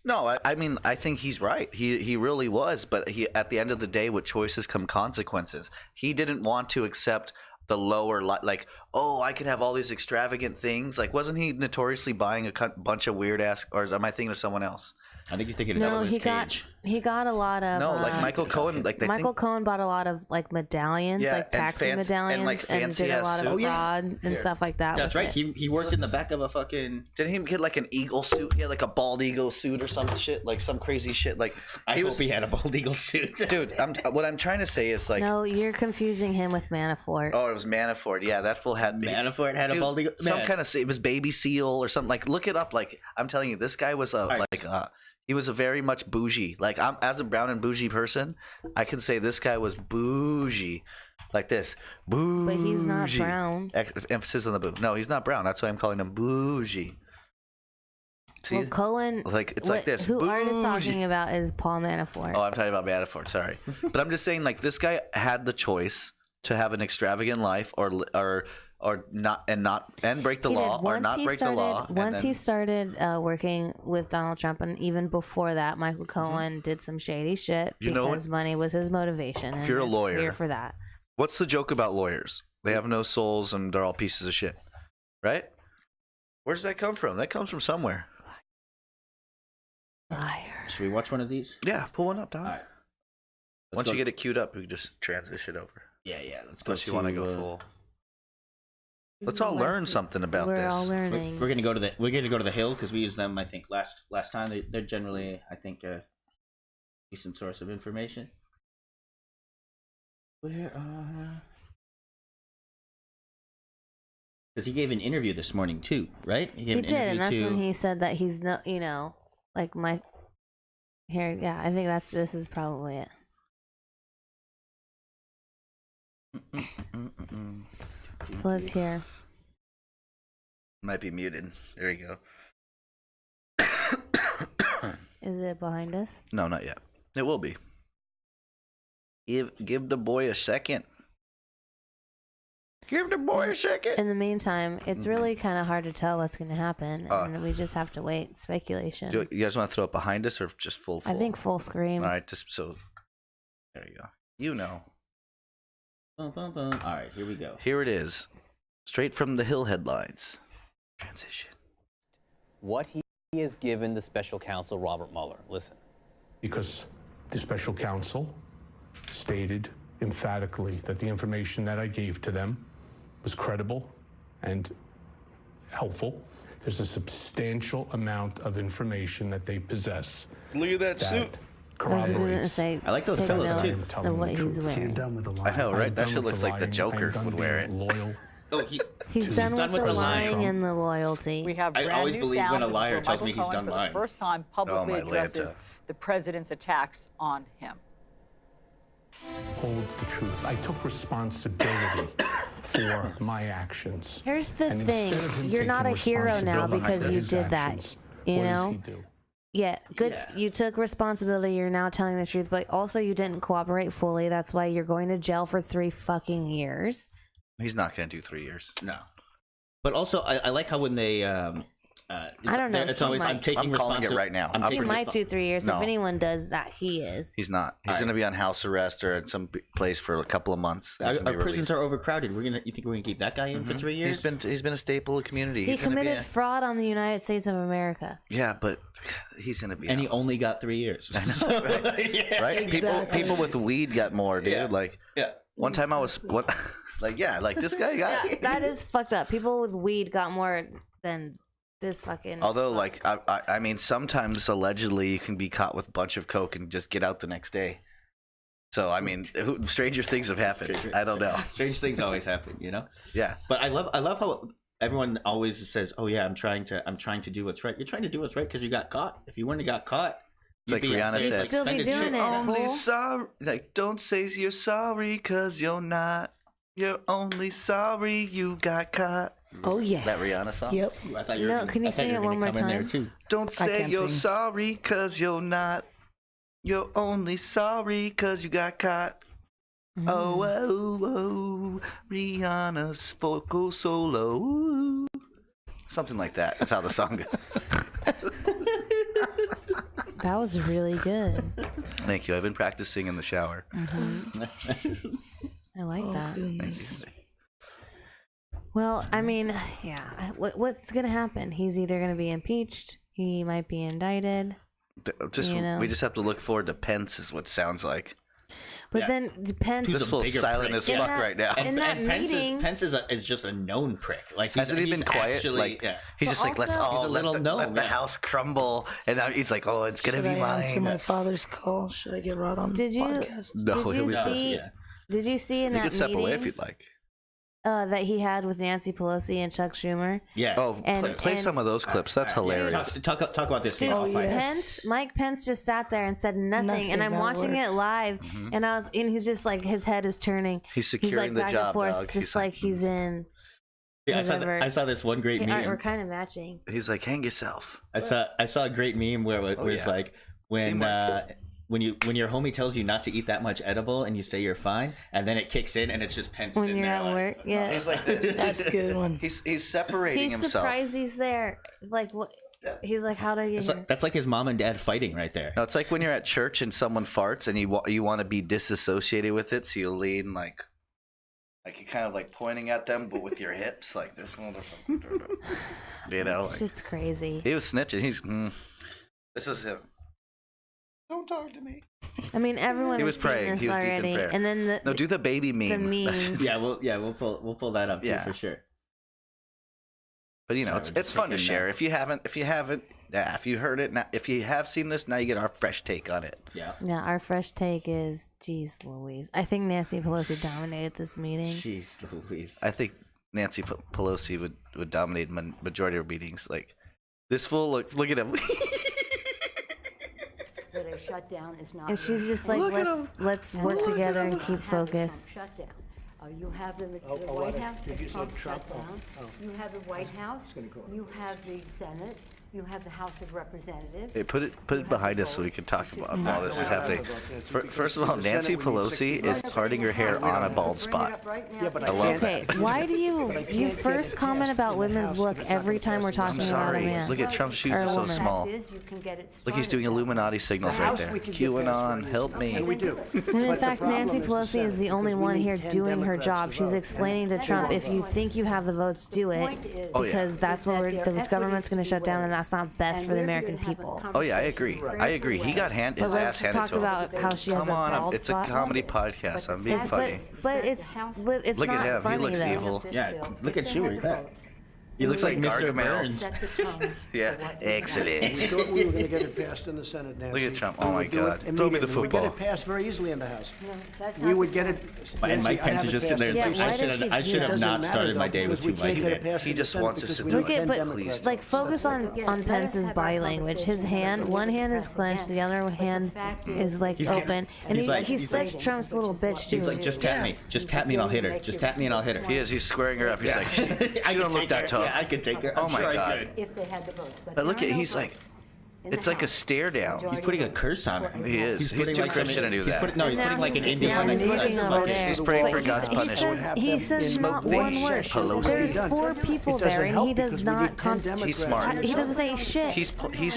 no, I mean, I think he's right. He really was. But at the end of the day, with choices come consequences. He didn't want to accept the lower, like, oh, I could have all these extravagant things. Like, wasn't he notoriously buying a bunch of weird ass? Or am I thinking of someone else? I think you're thinking of No, Nicolas he Cage. got a lot of. No, like Michael Cohen. Like they Michael think, Cohen bought a lot of like medallions, Yeah, like and taxi fancy- medallions, and, like, and fancy did a ass lot of suits. fraud and stuff like that. That's with right. it. He worked in the back of a fucking. didn't he get like an eagle suit? He had like a bald eagle suit or some shit, like some crazy shit. Like I he hope was, he had a bald eagle suit. dude. What I'm trying to say is like, No, you're confusing him with Manafort. oh, it was Manafort. Yeah, that fool had Manafort had Dude, a bald eagle. some Man. kind of it was baby seal or something. Like look it up. Like I'm telling you, this guy was he was a very much bougie. Like I'm as a brown and bougie person, I can say this guy was bougie, like this bougie. But he's not brown. Emphasis on the boo. No, he's not brown. That's why I'm calling him bougie. See, Well, Cohen. like it's like this. Who Art is bougie. talking about is Paul Manafort. Oh, I'm talking about Manafort. Sorry, but I'm just saying like this guy had the choice to have an extravagant life or not and break the He law did. or Once not he break started, the law. and Once then- he started working with Donald Trump, and even before that, Michael Cohen did some shady shit You know because money was his motivation. And you're a it's lawyer- clear for that. What's the joke about lawyers? They have no souls and they're all pieces of shit, right? Where does that come from? That comes from somewhere. Liar. Should we watch one of these? Yeah, pull one up, Tom. All right. Once you get it queued up, we can just transition over. Yeah. Let's go. Unless you want to go full. Let's all Let's- learn something about We're this. all learning. We're gonna go to the Hill because we used them. I think last time they're generally I think a decent source of information. Where because he gave an interview this morning too, right? He gave an did, and interview that's to- when he said that he's no, like my. Here, yeah, I think this is probably it. So let's hear. Might be muted. There you go. Is it behind us? No, not yet. It will be. Give the boy a second. Give the boy a second. In the meantime, it's really kind of hard to tell what's going to happen, and we just have to wait. Speculation. You guys want to throw it behind us or just full? I think full screen. All right, so there you go. You know. Boom, boom, boom. All right, here we go. Here it is. Straight from the Hill headlines. Transition. What he has given the special counsel, Robert Mueller. Listen. Because the special counsel stated emphatically that the information that I gave to them was credible and helpful. There's a substantial amount of information that they possess Look at that that suit. I was gonna corroborates. say, I like those take a fellows, note too. I'm telling of what the he's truth. wearing. Done with the I know, lie. right? I'm That done shit with looks the like the lying. Joker I'm done would wear it. being Loyal. Oh, He's to- done He's done with with the the lying. lying and the loyalty. We have I brand always new believe when sound. a This is liar where tells Michael me he's Cohen, done for lying. the first time publicly my addresses Lanta. the president's attacks on him. Hold the truth. I took responsibility for my actions. Here's the And thing: instead of him you're not a taking hero now responsibility because for you his did that. actions, You what does know? he do? Yeah, good. Yeah. You took responsibility. You're now telling the truth, but also you didn't cooperate fully. That's why you're going to jail for 3 fucking years. He's not going to do 3 years. No. But also, I like how when they I don't know, It's he always I'm might. taking I'm calling it responsi- right now. I'm I'm He taking might respo- do 3 years. No. If anyone does that, he is. He's not. He's All going to be on house arrest or at some place for a couple of months. Then he's Our gonna be prisons released. are overcrowded. You think we're gonna keep that guy in for 3 years? He's been a staple of the community. He He's gonna be committed fraud on the United States of America. yeah, but he's going to be and out. he only got 3 years. I know, right? Yeah. Right? Exactly. People with weed got more, dude. Yeah. Like Yeah. one time I was like this guy got. That is fucked up. People with weed got more than this fucking. Although, like, I mean, sometimes allegedly you can be caught with a bunch of coke and just get out the next day. So I mean, stranger things have happened. I don't know. Strange things always happen, you know. Yeah. But I love how everyone always says, "Oh yeah, I'm trying to do what's right." You're trying to do what's right because you got caught. If you wouldn't have got caught, It's like Rihanna You'd said. still be doing it, Only fool. sorry, like don't say you're sorry because you're not. You're only sorry you got caught. Oh yeah. That Rihanna song. Yep. I thought you No, were gonna, can you I thought sing you it were one gonna more come in there time? too. Don't say can't you're sing. sorry because you're not. You're only sorry because you got caught. Oh, oh, oh, Rihanna's vocal solo. Something like that. That's how the song goes. That was really good. Thank you. I've been practicing in the shower. I like that. Goodness. Well, I mean, yeah. What's gonna happen? He's either gonna be impeached. He might be indicted. We just have to look forward to Pence, is what it sounds like. But Yeah. then depends. This fool's bigger silent prick. as In fuck that- right now. in that meeting- Pence is just a known prick. Like Hasn't he been quiet? Actually, Like yeah. he's But just like, let's also- all He's a little let gnome, the yeah. house crumble, and now he's like, oh, it's gonna Should be I answer my mine. father's call? Should I get Rod on Did the you- podcast? No, Did here you we go. see? Yeah. Did you see in You that can step away if meeting you'd like. that he had with Nancy Pelosi and Chuck Schumer? Yeah. Oh, And- play and- some of those clips. That's hilarious. Talk about this. Dude, more. I'll find it. Mike Pence just sat there and said nothing, and I'm Nothing, watching not a it live, and he's just like, his head is turning. He's He's securing like the back job, and forth, dog. just He's like he's in. Yeah, whatever. I saw this one great Hey, meme. we're kind of matching. He's like, hang yourself. I saw a great meme where it was yeah. like when Teamwork. when your homie tells you not to eat that much edible and you say you're fine, and then it kicks in and it's just Pence When sitting you're there at like, work, yeah. He's like this. That's a good one. He's separating He's himself. surprised he's there. Like, what? He's like, how do I get That's here? like, that's like his mom and dad fighting right there. No, it's like when you're at church and someone farts and you want to be disassociated with it, so you lean like you're kind of like pointing at them, but with your hips, like this motherfucker. You know, like, Shit's crazy. he was snitching. This is him. Don't talk to me. I mean, everyone He has was seen praying. this He was deep in already. prayer. And then the No, do the baby meme. meme. We'll pull that up too Yeah. for sure. But you know, Sorry, it's fun to freaking share. If you haven't, if you heard it, now, if you have seen this, now you get our fresh take on it. Yeah. Yeah, our fresh take is, geez Louise. I think Nancy Pelosi dominated this meeting. Jeez Louise. I think Nancy Pelosi would dominate majority of meetings. Like this fool, look at him. That a shutdown is not. And she's just like, let's work together and keep focus. Shutdown. You have the White House. Trump shutdown. You have the White House. You have the Senate. You have the House of Representatives. Hey, put it behind us so we can talk about all this is happening. First of all, Nancy Pelosi is parting her hair on a bald spot. I love Okay, that. why do you first comment about women's look every time we're talking I'm about a sorry. man? Look at Trump's shoes Or a are so woman. small. Look, he's doing Illuminati signals right there. QAnon, help me. we do. And in fact, Nancy Pelosi is the only one here doing her job. She's explaining to Trump, if you think you have the votes, do it, Oh, yeah. because that's what the government's going to shut down, and that's not best for the American people. Oh yeah, I agree. He got his But let's ass handed talk to him. about how she has Come a on, bald it's spot. a comedy podcast. I'm being funny. But it's Look not at him. funny He looks though. evil. Yeah, look at you right there. He looks like Mr. Gargamel. Burns. Set the tone. Yeah, We excellent. thought we were going to get it passed in the Senate, Nancy. Look at Trump. We Oh, my would do it God. Throw me the immediately. We'd get football. it passed very easily in the House. No, that's We not would the get point. it. And Mike Nancy, I'd Pence have is it just sitting there. passed Yeah, in the why Senate. does he I do should that? have not Doesn't started matter, my day though, with because two we can't get it Mike. passed He in the just Senate wants us because to we do need it. 10 Look at, Democrats. but like focus on Pence's body language. His hand, one hand is clenched, the other hand is like open, and he's like- he's such Trump's little bitch too. He's like, just tap me. Just tap me and I'll hit her. Just tap me and I'll hit her. He is. He's squaring her up. He's like, she I don't can look take that her. tough. Yeah, I could take her. Oh I'm my sure I God. could. If they had the votes. But look there at, are no he's like, votes in the it's like a House. stare down. He's putting a curse on her. He is. He's putting too like Christian to do he's that. putting, no, he's Now putting like an he's- Indian now on he's the looking fucking- over there. He's praying But for God's he punishment. says not one word. Pelosi. There's 4 people It doesn't there, and help he does because we need not 10 Democrats. He's smart. He doesn't say shit.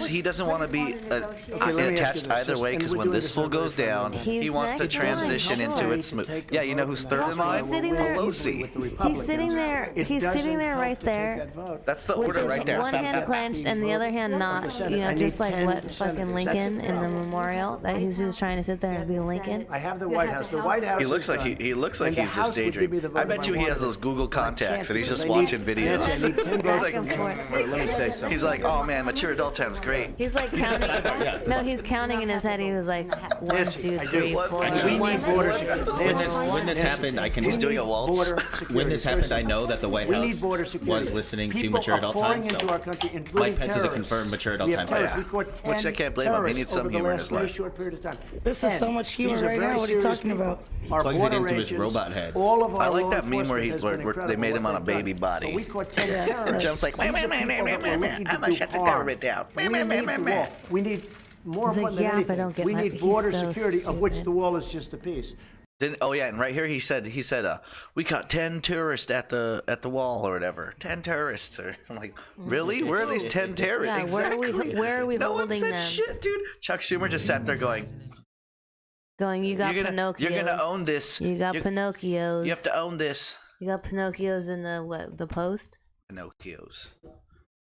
He doesn't want to be let me ask you attached this, either just- way, and because we're when doing this this fool on very goes down, friendly he wants to next in line, transition into sure. it. Yeah, you know who's third in Also, line? he's sitting there- Pelosi. He's sitting there. He's sitting there right there. That's the With order his right there. one hand clenched and the other hand not, you know, just just like 10 what senators. fucking That's Lincoln the in the problem. memorial that he's just trying to sit there and be Lincoln. I have the White House. The White House. He looks is like done. he looks like And the he's House just would give me daydreaming. the vote I if bet you he has wanted those it. Google contacts and he's just They watching need- videos. Nancy, I need 10 Back votes. and forth. Wait, let me say something. He's like, oh man, mature adult time's great. He's like counting. No, he's counting in his head. He was like 1, Nancy, 2, I do. 3, What? 4. Actually, We need border security. When this happened, I can. He's doing a waltz. Border security. When this happened, I know that the White We House need border security. was listening to People Mature are Adult pouring Time. into So our country, including Mike Pence is a terrorists. confirmed Mature Adult We have Time. terrorists. Yeah. We caught 10 Which I can't blame him. He terrorists needs some over the humor in last his very life. short period of time. This is 10. so much humor These are right very now. What are you serious talking people. about? Our Plugs it border into his agents, robot head. All of our I like law that meme where enforcement he's has where been they incredible made him what on a they've baby done. body. But we caught 10 terrorists. Jump's like, These are people that were looking to I'm gonna do shut the harm. government down. We need the wall. We need more He's like, important than yeah, if I anything. don't get We my- need he's border so security, of which stupid. the wall is just a piece. Oh yeah, and right here he said we caught 10 tourists at the wall or whatever. 10 tourists. Or I'm like, really? Where are these 10 terrorists? Yeah, Exactly. where are we no one holding said them? shit, dude. Chuck Schumer just sat there going, You got you're Pinocchios. gonna own this. You got You- Pinocchios. You have to own this. You got Pinocchios in the Post. Pinocchios.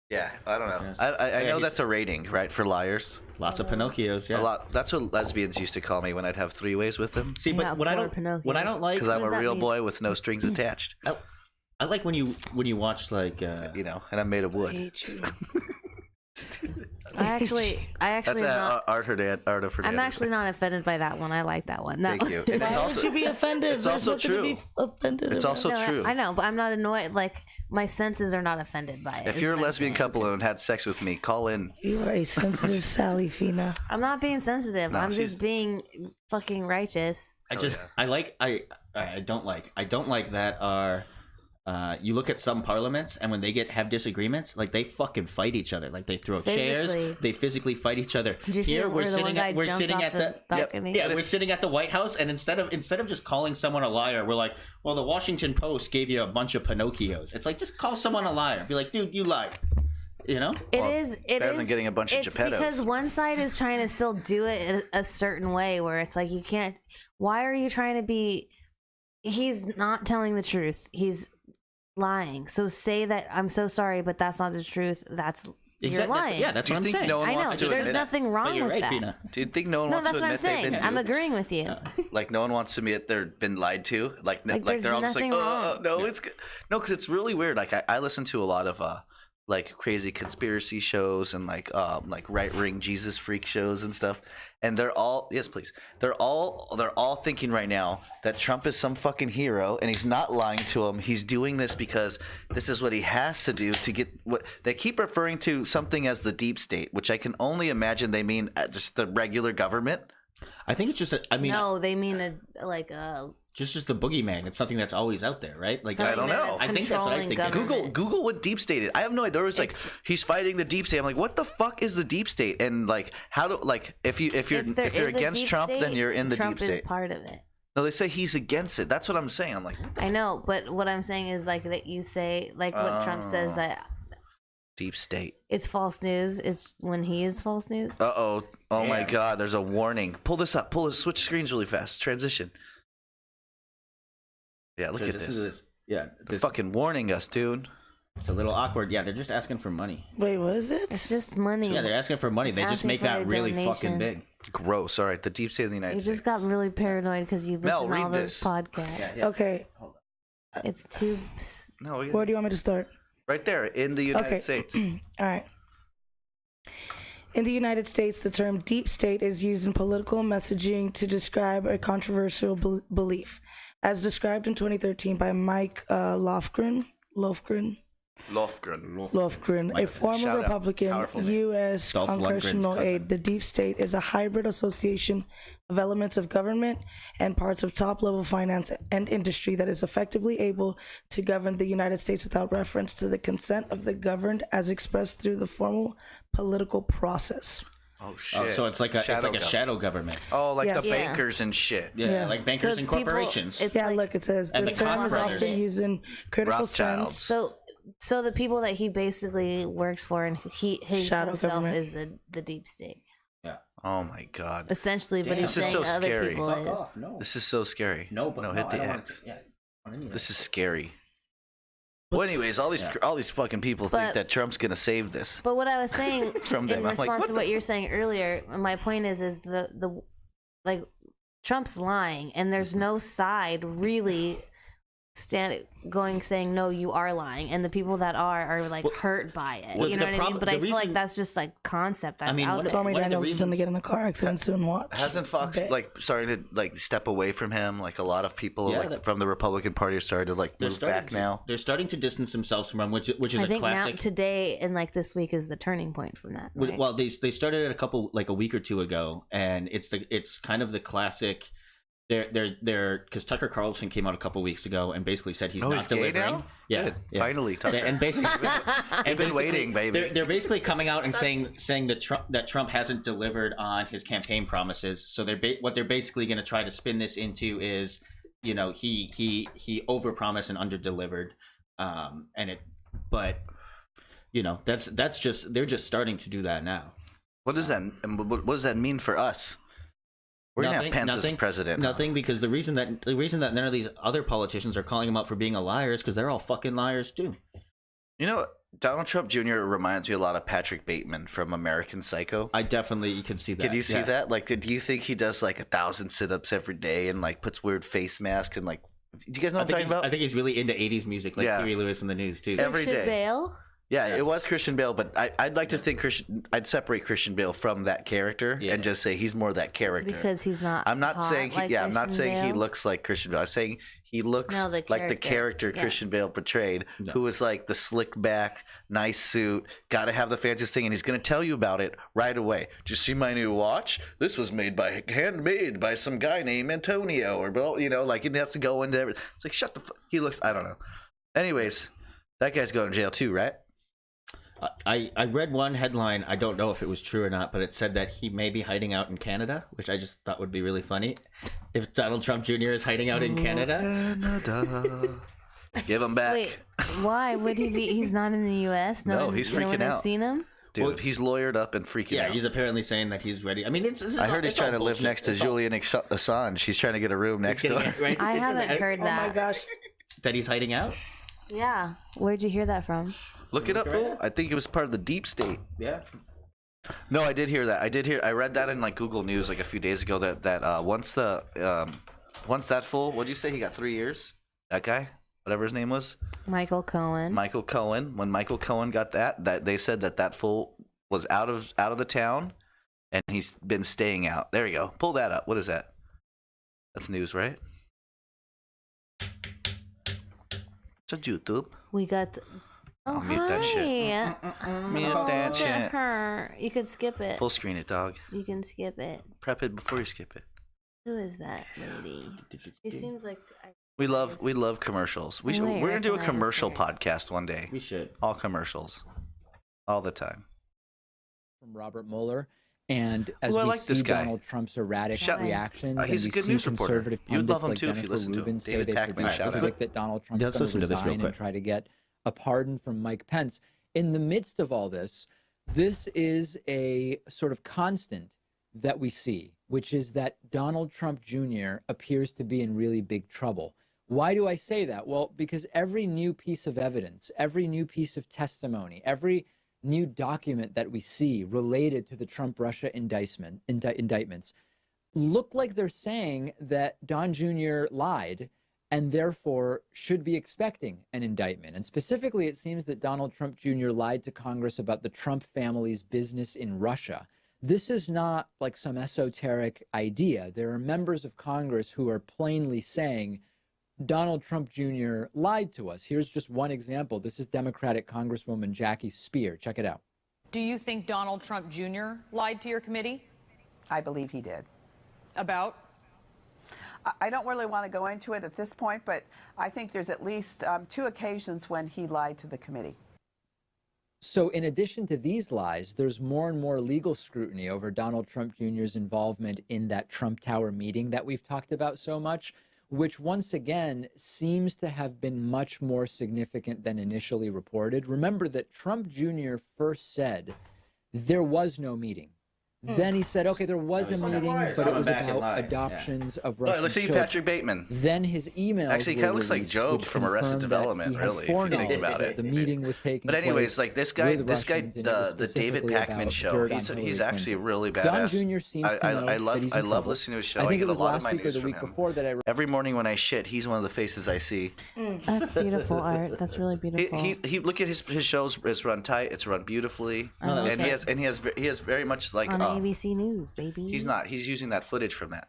Yeah, I don't know. Yes. I Yeah, know he's- that's a rating, right, for liars. lots of Pinocchios. Yeah. A lot. That's what lesbians used to call me when I'd have three-ways with them. See, You but got what I 4 don't like, Because I'm does a that real mean? boy with no strings attached. I like when you watch like You know, and I'm made of I wood. hate you. I actually That's not. art of her. I'm actually not offended by that one. I like that one. Thank you. And it's Why also would you be offended? it's There's also nothing to true. be offended It's about. also No, true. I know, but I'm not annoyed. Like my senses are not offended by it. If is you're a what I'm lesbian saying. couple and had sex with me, call in. You are a sensitive Sally, Fina. I'm not being sensitive. No, I'm she's- just being fucking righteous. I just I don't like that are you look at some parliaments and when they have disagreements, like they fucking fight each other, like they throw chairs, Physically. they physically fight each other. Did you see Here where the one guy jumped off the balcony? we're sitting at the White House, and instead of just calling someone a liar, we're like, well, the Washington Post gave you a bunch of Pinocchios. It's like, just call someone a liar. Be like, dude, you lied. You know? It is better than getting a bunch of it's Geppettos. because one side is trying to still do it a certain way where it's like you can't. Why are you trying to be? He's not telling the truth. He's lying. So say that I'm so sorry, but that's not the truth. You're lying. That's Do what you I'm think saying. no one I know. wants to There's admit nothing But wrong you're with right, that. Fina. Do you think no one No, wants that's to what I'm admit they've saying. been I'm duped? agreeing with you. Like no one wants to admit they've been lied to. Like there's they're all just like, nothing wrong. no, it's good. No, because it's really weird. Like I listen to a lot of like crazy conspiracy shows and like right wing Jesus freak shows and stuff. And they're all they're all thinking right now that Trump is some fucking hero and he's not lying to them. He's doing this because this is what he has to do to get what they keep referring to something as the deep state, which I can only imagine they mean just the regular government. I think it's just No, they mean just the boogeyman. It's something that's always out there, right? Like I don't know. I think that's what I think. Google what deep state is. I have no idea. There was like he's fighting the deep state. I'm like, what the fuck is the deep state? And like, how do like if you're against Trump, then you're in the Trump deep state. is part of it. No, they say he's against it. That's what I'm saying. I'm like, I know, but what I'm saying is like that you say like what Trump says that deep state. it's false news. It's when he is false news. Oh my God! There's a warning. Pull this up. Switch screens really fast. Transition. Yeah, look at this. Yeah, They're fucking warning us, dude. It's a little awkward. Yeah, they're just asking for money. Wait, what is it? It's just money. Yeah, they're asking for money. It's They just asking make for that a really donation. fucking big. Gross. All right, the deep state of the United You States. just got really paranoid because you listen Mel, to read all those this. podcasts. Okay, It's too. No, where do you want me to start? right there in the United States. All right. In the United States, the term deep state is used in political messaging to describe a controversial belief, as described in 2013 by Mike Lofgren, a former Shout out. Republican Powerful name. U.S. Dolph Lundgren's congressional cousin. aide. The deep state is a hybrid association of elements of government and parts of top-level finance and industry that is effectively able to govern the United States without reference to the consent of the governed as expressed through the formal political process. Oh shit! Oh, so it's like a government. shadow government. Oh, like Yes. the Yeah. bankers and shit. Yeah, Yeah. like bankers and corporations. It's Yeah, like, look, it says And the the term Koch is brothers. often used in critical Rothschilds. sense. So the people that he basically works for and he Shadow himself government. is the deep state Oh my God! essentially, but Damn. he's This is saying so other scary. people Fuck is. off. No. This is so scary. No, but hit I the don't want X. to- yeah, I don't need This that. is scary. Well, anyways, all these fucking people think But- that Trump's gonna save this. But what I was saying From them. in I'm like, response what to the- what you're saying earlier, my point is the like Trump's lying, and there's no side really saying no, you are lying, and the people that are like hurt by it. well, You know the what I prob- mean? But the I feel like reason- that's just like concept that's mean, out one of- there. Stormy one of the Daniels is going to reasons- get in a car accident soon. Watch. Hasn't Fox Bet. like started to like step away from him? Like a lot of people Yeah, like, from the Republican Party are starting to like They're move starting back to, now. They're starting to distance themselves from him, which is I a think now classic. today and like this week is the turning point from that. Right? Well, they started it a week or two ago, and it's kind of the classic. They're because Tucker Carlson came out a couple weeks ago and basically said he's Oh, not he's gay delivering. now? Yeah, Good. yeah. Finally, Tucker. And basically, I've been waiting, baby. They're basically coming out and saying that Trump hasn't delivered on his campaign promises. So what they're basically going to try to spin this into is, you know, he overpromised and underdelivered, but you know that's just they're just starting to do that now. What does what does that mean for us? We're gonna have Pence as president. Nothing, because the reason that none of these other politicians are calling him out for being a liar is because they're all fucking liars too. You know, Donald Trump Jr. reminds me a lot of Patrick Bateman from American Psycho. I definitely can see that. Did you see Yeah. that? Like, do you think he does like 1,000 sit-ups every day and like puts weird face masks and like? Do you guys know what I'm talking about? I think he's really into 80s music, like Yeah. Huey Lewis in the News too. Every Christian day. Bale? Yeah, it was Christian Bale, but I'd like to think I'd separate Christian Bale from that character Yeah. and just say he's more that character. Because he's not. I'm not hot saying like I'm not Christian saying he Bale. looks like Christian Bale. I'm saying he looks No, the like the character. character Yeah. Christian Bale portrayed, who was like the slick back, nice suit, got to have the fanciest thing, and he's going to tell you about it right away. Did you see my new watch? This was handmade by some guy named Antonio, or you know, like it has to go into everything. It's like shut the. He looks. I don't know. Anyways, that guy's going to jail too, right? I read one headline. I don't know if it was true or not, but it said that he may be hiding out in Canada, which I just thought would be really funny. If Donald Trump Jr. is hiding out in Canada, Canada. Give him back. Wait, why would he be? He's not in the U.S. No, he's no one freaking has out. seen him. Dude, he's lawyered up and freaking yeah, out. he's apparently saying that he's ready. I mean, I heard he's trying to live next to Julian Assange. He's trying to get a room next door. Right? I haven't heard Oh that. my gosh. that he's hiding out. Yeah, where'd you hear that from? Look it up, fool. I think it was part of the deep state. Yeah. No, I did hear that. I read that in like Google News like a few days ago that once that fool, what'd you say? He got 3 years? That guy? Whatever his name was? Michael Cohen. Michael Cohen. When Michael Cohen got that they said that fool was out of the town and he's been staying out. There you go. Pull that up. What is that? That's news, right? It's on YouTube. We got. Oh, Mute that shit. hi. Mute Oh, that look shit. at her. You can skip it. Full screen it, dog. You can skip it. Prep it before you skip it. Who is that lady? She seems like. We love commercials. We're gonna do a recognize commercial her. podcast one day. We should. All commercials, all the time. From Robert Mueller, and as Ooh, I we like see this guy. Donald Trump's erratic Shout- reactions, and he's we a good see news reporter. conservative You'd love pundits him like too if you Jennifer listen to him. Rubin say David they Pakman, shout out. predict that Donald Trump's Let's going listen to to this real resign and quick. try to get a pardon from Mike Pence. In the midst of all this, this is a sort of constant that we see, which is that Donald Trump Jr. appears to be in really big trouble. Why do I say that? Well, because every new piece of evidence, every new piece of testimony, every new document that we see related to the Trump-Russia indictments look like they're saying that Don Jr. lied and therefore should be expecting an indictment. And specifically, it seems that Donald Trump Jr. lied to Congress about the Trump family's business in Russia. This is not like some esoteric idea. There are members of Congress who are plainly saying Donald Trump Jr. lied to us. Here's just one example. This is Democratic Congresswoman Jackie Speer. Check it out. Do you think Donald Trump Jr. lied to your committee? I believe he did. About? I don't really want to go into it at this point, but I think there's at least 2 occasions when he lied to the committee. So in addition to these lies, there's more and more legal scrutiny over Donald Trump Jr.'s involvement in that Trump Tower meeting that we've talked about so much, which once again seems to have been much more significant than initially reported. Remember that Trump Jr. first said there was no meeting. Then he said, okay, there was a meeting, but it was back in about line, yeah. adoptions of Look, Russian let's see children. Patrick Bateman. Then his email Actually, kind of looks like Job from Arrested Development, really, if you think about it. The meeting was taking But anyways, place like this guy, with the Russians, and it was the David specifically Pakman about show, dirt on he's Hillary actually Clinton. really Don badass. Jr. seems to know I that he's love in trouble. listening to his show. I think get it was a lot last of my week or news the from week him. before that I Every morning when I shit, he's one of the faces I see. That's beautiful art. That's really beautiful. He look at his shows. It's run tight. It's run beautifully, Oh, and okay. he has very much like on ABC News, baby. he's not. He's using that footage from that.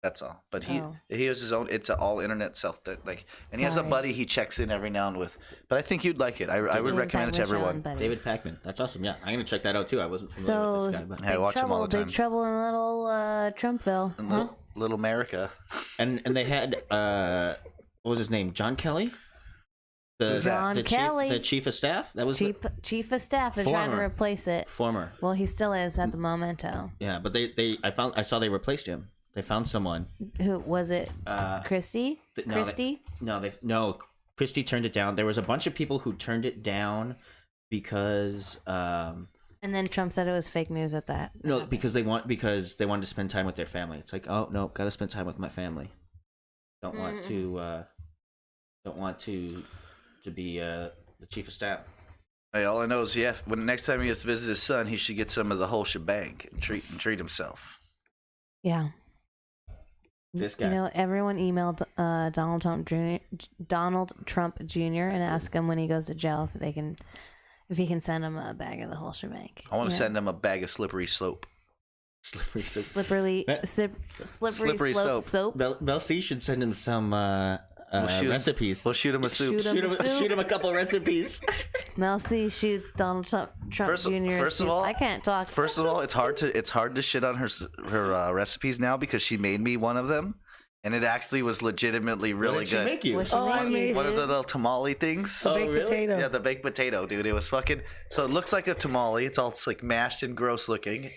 That's all. But he Oh. he has his own. It's an all internet self like, and he has a Sorry. buddy he checks in every now and with. But I think you'd like it. I would David recommend it to Pakman show everyone. on Buddy. David Pakman. That's awesome. Yeah, I'm gonna check that out too. I wasn't familiar So, with this guy, but Hey, I watch him all the time. Big Trouble in Little Trumpville. And Huh? Little America. and they had what was his name? John Kelly. John Kelly. The chief of staff. That was Chief of Staff is trying to Former. replace it. former. Well, he still is at the momento. Yeah, but I saw they replaced him. They found someone. Who was it? Christie? No, Christie? No, Christie turned it down. There was a bunch of people who turned it down because And then Trump said it was fake news at that. because they wanted to spend time with their family. It's like, oh no, gotta spend time with my family. Don't want to be the chief of staff. Hey, all I know is when the next time he has to visit his son, he should get some of the whole shebang and treat himself. Yeah. This guy. You know, everyone emailed Donald Trump Jr. and asked him when he goes to jail if he can send him a bag of the whole shebang. I want to send him a bag of slippery slope. Slippery soap. Mel C should send him some recipes. We'll shoot him a soup. Shoot him a couple recipes. Mel C shoots Donald Trump Jr. First of all, I can't talk. First of all, it's hard to shit on her recipes now because she made me one of them, and it actually was legitimately really What did good. she make you? I made One of the little tamale things. baked potato. Yeah, the baked potato, dude. It was fucking. So it looks like a tamale. It's all like mashed and gross looking,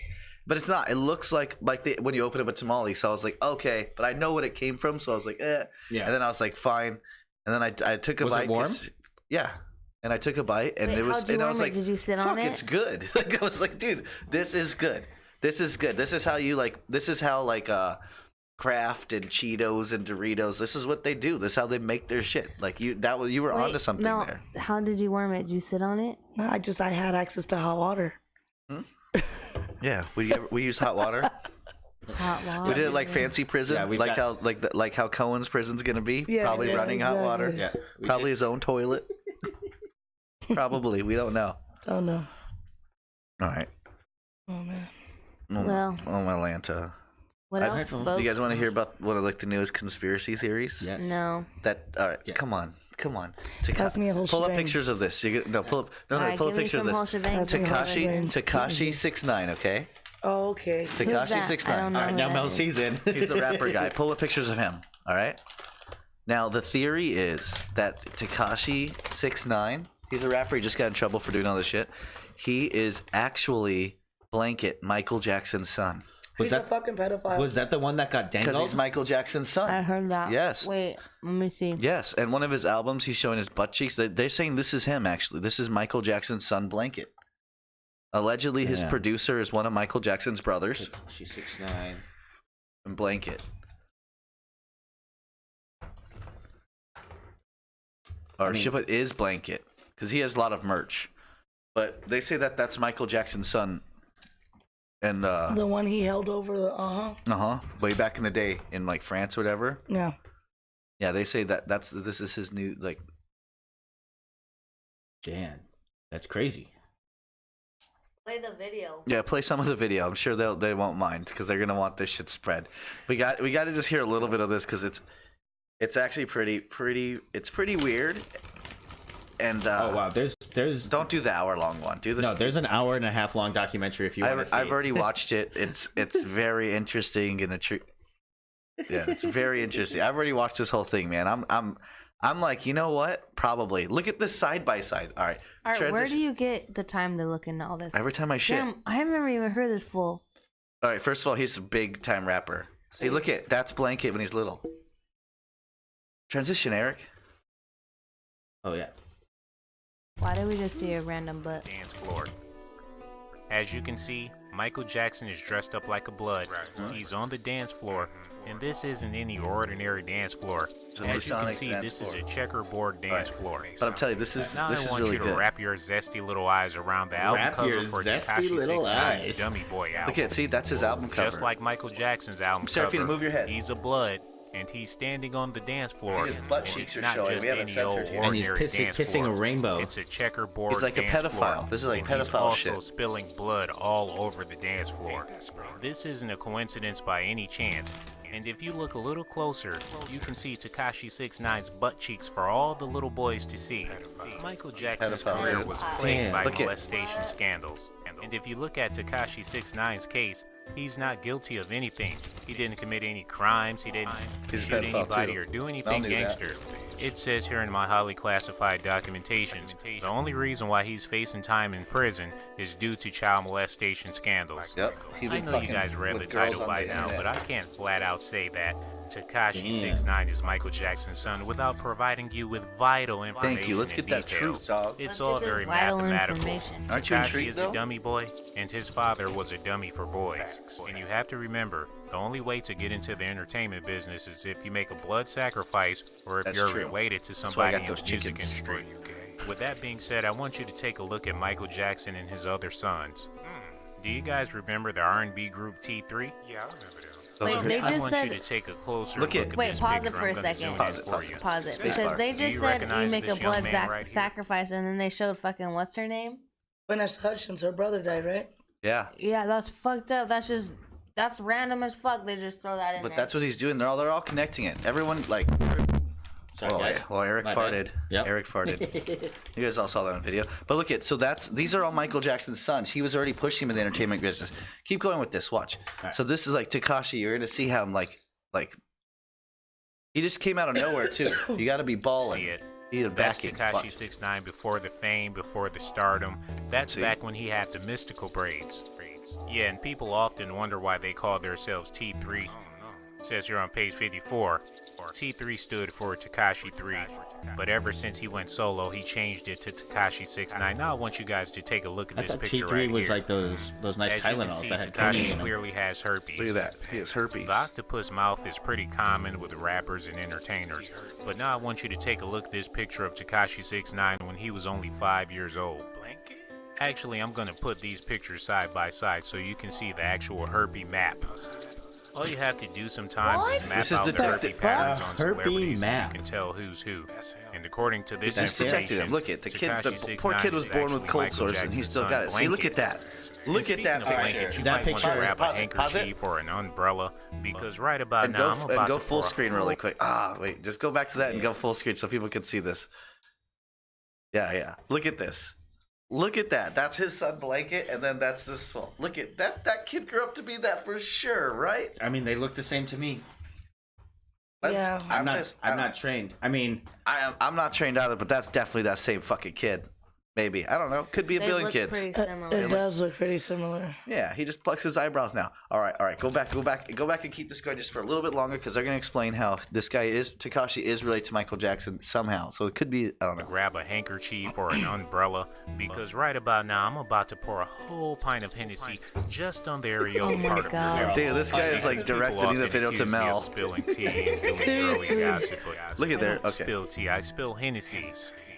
but it's not. It looks like when you open up a tamale. So I was like, okay, but I know what it came from. So I was like, eh. Yeah. And then I was like, fine. And then I took a Was it bite. warm? Yeah. And I took a bite, and Wait, it was. how'd you And I warm was it? like, Did you sit fuck, on it? it's good. Like I was like, dude, this is good. This is good. This is how you like. This is how like Kraft and Cheetos and Doritos. This is what they do. This is how they make their shit. Like you were onto something Mel, there. how did you warm it? Did you sit on it? No, I had access to hot water. Yeah, we use hot water. Hot water. We did it like fancy prison, Yeah, like how Cohen's prison's gonna be. Yeah, Probably yeah, running hot water. exactly. Yeah. Probably his own toilet. Probably. We don't know. Don't know. All right. Oh man. Well. Oh, Atlanta. What else, Do folks? you guys want to hear about one of like the newest conspiracy theories? Yes. No. All right. Yeah. Come on. Pass me a whole pull up shebang. pictures of this. pull up. All right, pull up give me pictures of some whole this. shebang. Pass me a whole Takashi shebang. Takashi 6ix9ine. Okay. Oh, okay. Takashi that? 6ix9ine. I don't know. All right, who now that Mel is. C's in. He's the rapper guy. Pull up pictures of him. All right. Now the theory is that Takashi 6ix9ine, he's a rapper. He just got in trouble for doing all this shit. He is actually Blanket, Michael Jackson's son. He's a fucking pedophile. Was that the one that got dangled? Because he's Michael Jackson's son. I heard that. Yes. Wait, let me see. Yes, and one of his albums, he's showing his butt cheeks. They're saying this is him. Actually, this is Michael Jackson's son, Blanket. Allegedly, his producer is one of Michael Jackson's brothers. She's 6'9". And Blanket. Or should put is Blanket because he has a lot of merch, but they say that that's Michael Jackson's son, and the one he held over the way back in the day in like France or whatever. Yeah. Yeah, they say that this is his new like. Damn, that's crazy. Play the video. Yeah, play some of the video. I'm sure they won't mind because they're gonna want this shit spread. We got to just hear a little bit of this because it's actually pretty. It's pretty weird. And oh wow, there's don't do the hour-long one. Do this. No, there's an hour and a half long documentary if you want to see. I've already watched it. It's very interesting and yeah, it's very interesting. I've already watched this whole thing, man. I'm like, you know what? Probably. Look at this side by side. All right. All right, where do you get the time to look into all this? Every time I shit. Damn, I never even heard this full. All right, first of all, he's a big time rapper. See, look at that's Blanket when he's little. Transition, Eric. Oh yeah. Why did we just see a random butt? Dance floor. As you can see, Michael Jackson is dressed up like a blood. He's on the dance floor, and this isn't any ordinary dance floor. As you can see, this is a checkerboard dance floor. But I'm telling you, this is Now this I is want really you to good. wrap your zesty little eyes around the album Wrap cover your for zesty Tekashi little 69's eyes. Dummy Boy album. Look at see, that's his album cover. Just like Michael Jackson's album Serafina, cover, move your head. he's a blood, and he's standing on the dance floor. His butt cheeks It's are not showing. just We haven't any old censored here. And he's ordinary dance kissing floor. a rainbow. It's a checkerboard He's like a dance pedophile. floor. This is like And he's pedophile also shit. spilling blood all over the dance floor. This isn't a coincidence by any chance. And if you look a little closer, you can see Tekashi 69's butt cheeks for all the little boys to see. Michael Jackson's Pedophile. career was plagued by Look at- molestation scandals. And if you look at Tekashi 69's case, he's not guilty of anything. He didn't commit any crimes. He didn't He's a shoot pedophile, anybody too. or do I anything knew that. gangster. It says here in my highly classified documentations, the only reason why he's facing time in prison is due to child molestation scandals. Yep. He's I been know you fucking guys read the with girls title on by the now, internet. but I can't flat out say that Tekashi 69 is Michael Jackson's son without providing you with vital information. Thank you. Let's and get that details. truth, dog. It's Let's all get this very vital mathematical. information. Aren't you Tekashi intrigued, is though? a dummy boy, and his father was a dummy for boys. And you have to remember, the only way to get into the entertainment business is if you make a blood sacrifice or if That's you're true. related to That's why I somebody got in those the music chickens. industry. With that being said, I want you to take a look at Michael Jackson and his other sons. Do you guys remember the R&B group T3? Yeah, I remember them. Wait, they I just want said. you to take a closer Look look at- at Wait, this pause it picture. for a I'm gonna second. zoom Pause in it, for pause you. it. Pause it Space because bar. they Do just you said you recognize make a this young blood man right here? sacrifice and then they showed fucking what's her name? Vanessa Hudgens, her brother died, right? Yeah. Yeah, that's fucked up. That's random as fuck. They just throw that in But there. that's what he's doing. They're all connecting it. Everyone like. Sorry, guys. Well, Eric My farted. bad. Yep. Eric farted. You guys all saw that on video. But look at these are all Michael Jackson's sons. He was already pushing him in the entertainment business. Keep going with this. Watch. Right. So this is like Tekashi. You're gonna see how like he just came out of nowhere too. You got to be balling. See it. You need a That's backing. Tekashi 69 before the fame, before the stardom. That's See? back when he had the mystical braids. Yeah, and people often wonder why they call themselves T3. It says here on page 54, T3 stood for Tekashi 3, but ever since he went solo, he changed it to Tekashi 69. Now I want you guys to take a look at I this thought picture T3 right was here. like those nice As you can Tylenols see, that had candy in Tekashi them. clearly has herpes. Look at that. He has herpes. The octopus mouth is pretty common with rappers and entertainers, but now I want you to take a look at this picture of Tekashi 69 when he was only 5 years old. Actually, I'm going to put these pictures side by side so you can see the actual herpes map. All you have to do sometimes is map This is out the detective. herpes patterns on Herpes celebrities so you map. can tell who's who. And according to this He's detected information, him. Look at the kid. The Tekashi poor 69 kid was is born with actually cold Michael sores, and he Jackson's still son, got it. See, look Blanket. at that. And Look at speaking that of picture. blanket, you That might want to picture- grab a Pause it. handkerchief or an umbrella because right about And now I'm about go to full pour a screen really quick. Wait, just go back to that and go full screen so people can see this. Yeah. Look at this. Look at that. That's his son Blanket, and then that's this one. Look at that. That kid grew up to be that for sure, right? I mean, they look the same to me. Yeah. I'm not trained. I mean, I'm not trained either, but that's definitely that same fucking kid. Maybe. I don't know. Could be a They billion look kids. pretty It similar. does look pretty similar. Yeah, he just plucks his eyebrows now. All right. Go back and keep this going just for a little bit longer because they're gonna explain how this guy Tekashi is related to Michael Jackson somehow. So it could be, I don't know. grab a handkerchief or an umbrella because right about now I'm about to pour a whole pint of Hennessy just on the areola Oh my part of God. your lip. Damn, this guy is like People directing often the video to accuse me of Mel. spilling tea and doing girly Seriously. gossip, but Look at I there. don't Okay. spill tea, I spill Hennessy.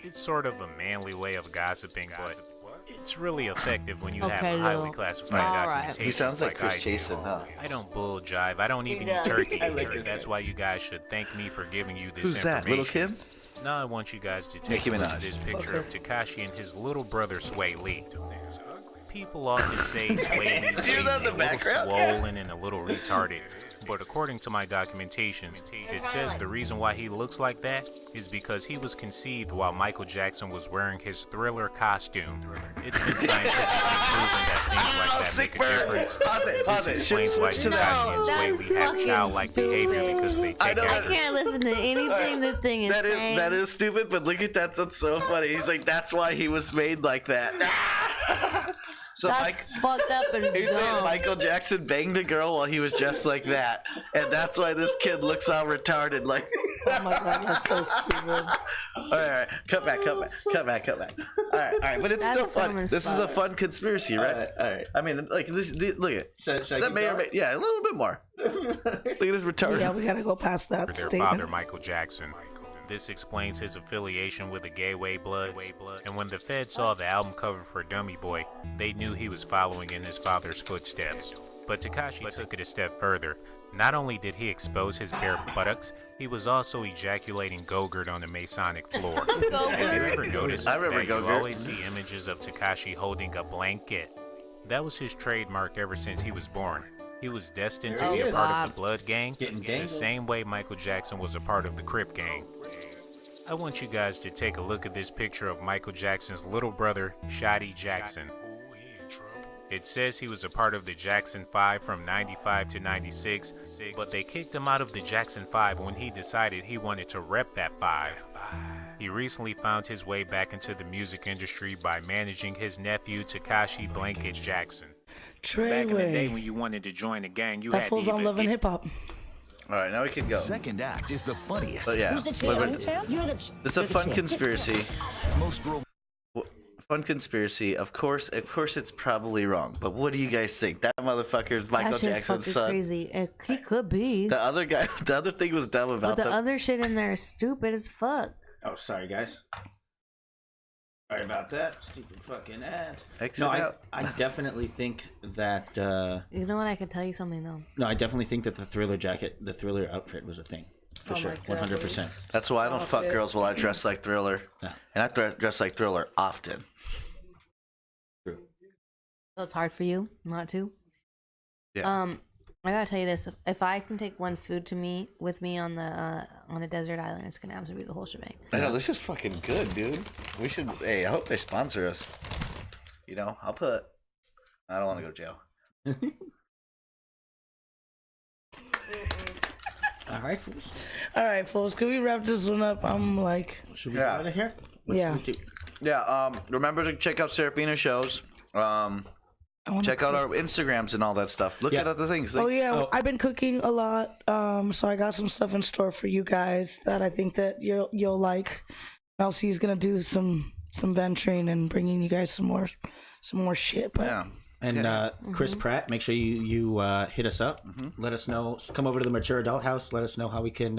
It's sort of a manly way of gossiping, but it's really effective when you have Okay, a highly Lil. classified All right. documentation. He sounds like Chris I do. Jason, huh? I don't bull jive. I don't even eat does. turkey. I like this That's guy. why you guys should thank me for giving you this Who's that? Little information. Kim? Now I want you guys to take Nicki a look Minaj. at this picture of Tekashi and his little brother Sway Lee. People often say Sway Lee's face hear is that in the a little background? swollen and a little retarded. But according to my documentations, it says the reason why he looks like that is because he was conceived while Michael Jackson was wearing his Thriller costume. It's been scientifically proven that things like that sick make a burn. difference. Pause it. This explains why Switch to Tekashi and Sway that's Lee have fucking childlike behavior stupid. because they I take know I after can't listen to anything this thing is saying. That is stupid, but look at that. That's so funny. He's like, that's why he was made like that. So That's fucked up and he's saying dumb. Michael Jackson banged a girl while he was just like that, and that's why this kid looks all retarded. Like, Oh my god, that's so stupid. All right. Cut back. All right. But it's That's still fun. dumb as This is a fuck. fun conspiracy, right? All right. I mean, like this. Look at So I that keep may or going? may, yeah, a little bit more. Look at this retarded. Yeah, we gotta go past that Their statement. father, Michael Jackson. This explains his affiliation with the Gateway Bloods. And when the Feds saw the album cover for Dummy Boy, they knew he was following in his father's footsteps. But Tekashi took it a step further. Not only did he expose his bare buttocks, he was also ejaculating Go-Gurt on the Masonic floor. Have you ever noticed I remember that you Go-Gurt. always see images of Tekashi holding a blanket? That was his trademark ever since he was born. He was destined to There be he a is. part of the Blood Gang, Getting the dangled. same way Michael Jackson was a part of the Crip Gang. I want you guys to take a look at this picture of Michael Jackson's little brother, Shotty Jackson. It says he was a part of the Jackson 5 from 95 to 96, but they kicked him out of the Jackson 5 when he decided he wanted to rep that 5. He recently found his way back into the music industry by managing his nephew Tekashi Blanket Jackson. Back in the day when you wanted to join a gang, you That had to fool's on either Love and get Hip Hop. All right, now we can go. Second act is the funniest. But yeah, Who's the champ? but- You're the it's a fun conspiracy. Most girl. Fun conspiracy. Of course, it's probably wrong. But what do you guys think? That motherfucker is Michael That shit's Jackson's fucking son. crazy. He could be. The other guy, the other thing was dumb But about the them. other shit in there is stupid as fuck. Oh, sorry, guys. Sorry about that. Stupid fucking ad. Exit No, out. I definitely think that. You know what? I can tell you something though. No, I definitely think that the Thriller jacket, the Thriller outfit was a thing. For Oh sure. my God, 100%. That's why I don't Stop fuck it. girls while I dress like Thriller. Yeah. And I dress like Thriller often. True. So it's hard for you not to. Yeah. I gotta tell you this: if I can take one food to me with me on a desert island, it's gonna absolutely be the whole shebang. I know, this is fucking good, dude. We should, hey, I hope they sponsor us. You know, I don't want to go to jail. All right, folks. Can we wrap this one up? I'm like, Should we Yeah. get out of here? yeah. Yeah, remember to check out Serafina shows. I wanna Check out cook. our Instagrams and all that stuff. Look Yeah. at other things. Oh Like, yeah, I've been cooking a lot. So I got some stuff in store for you guys that I think that you'll like. Elsie's gonna do some venturing and bringing you guys some more shit. But yeah. And Chris Pratt, make sure you hit us up. Mm-hmm. Let us know. Come over to the Mature Adult House. Let us know how we can,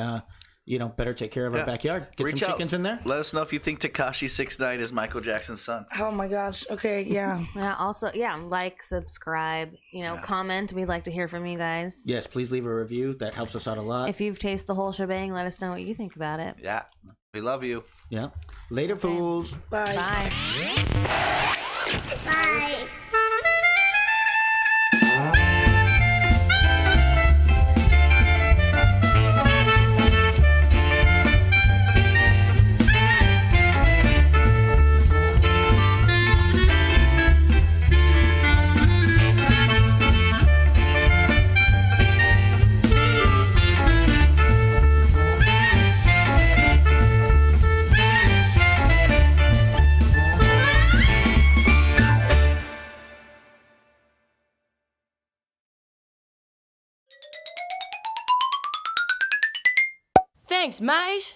better take care of Yeah. our backyard. Get Reach some out. chickens in there. Let us know if you think Tekashi 6ix9ine is Michael Jackson's son. oh my gosh. Okay, yeah. Yeah. Also, like, subscribe. Comment. We'd like to hear from you guys. Yes, please leave a review. That helps us out a lot. If you've tasted the whole shebang, let us know what you think about it. Yeah. We love you. Yeah. Later, fools. Bye. Bye. Bye. Thanks, mate.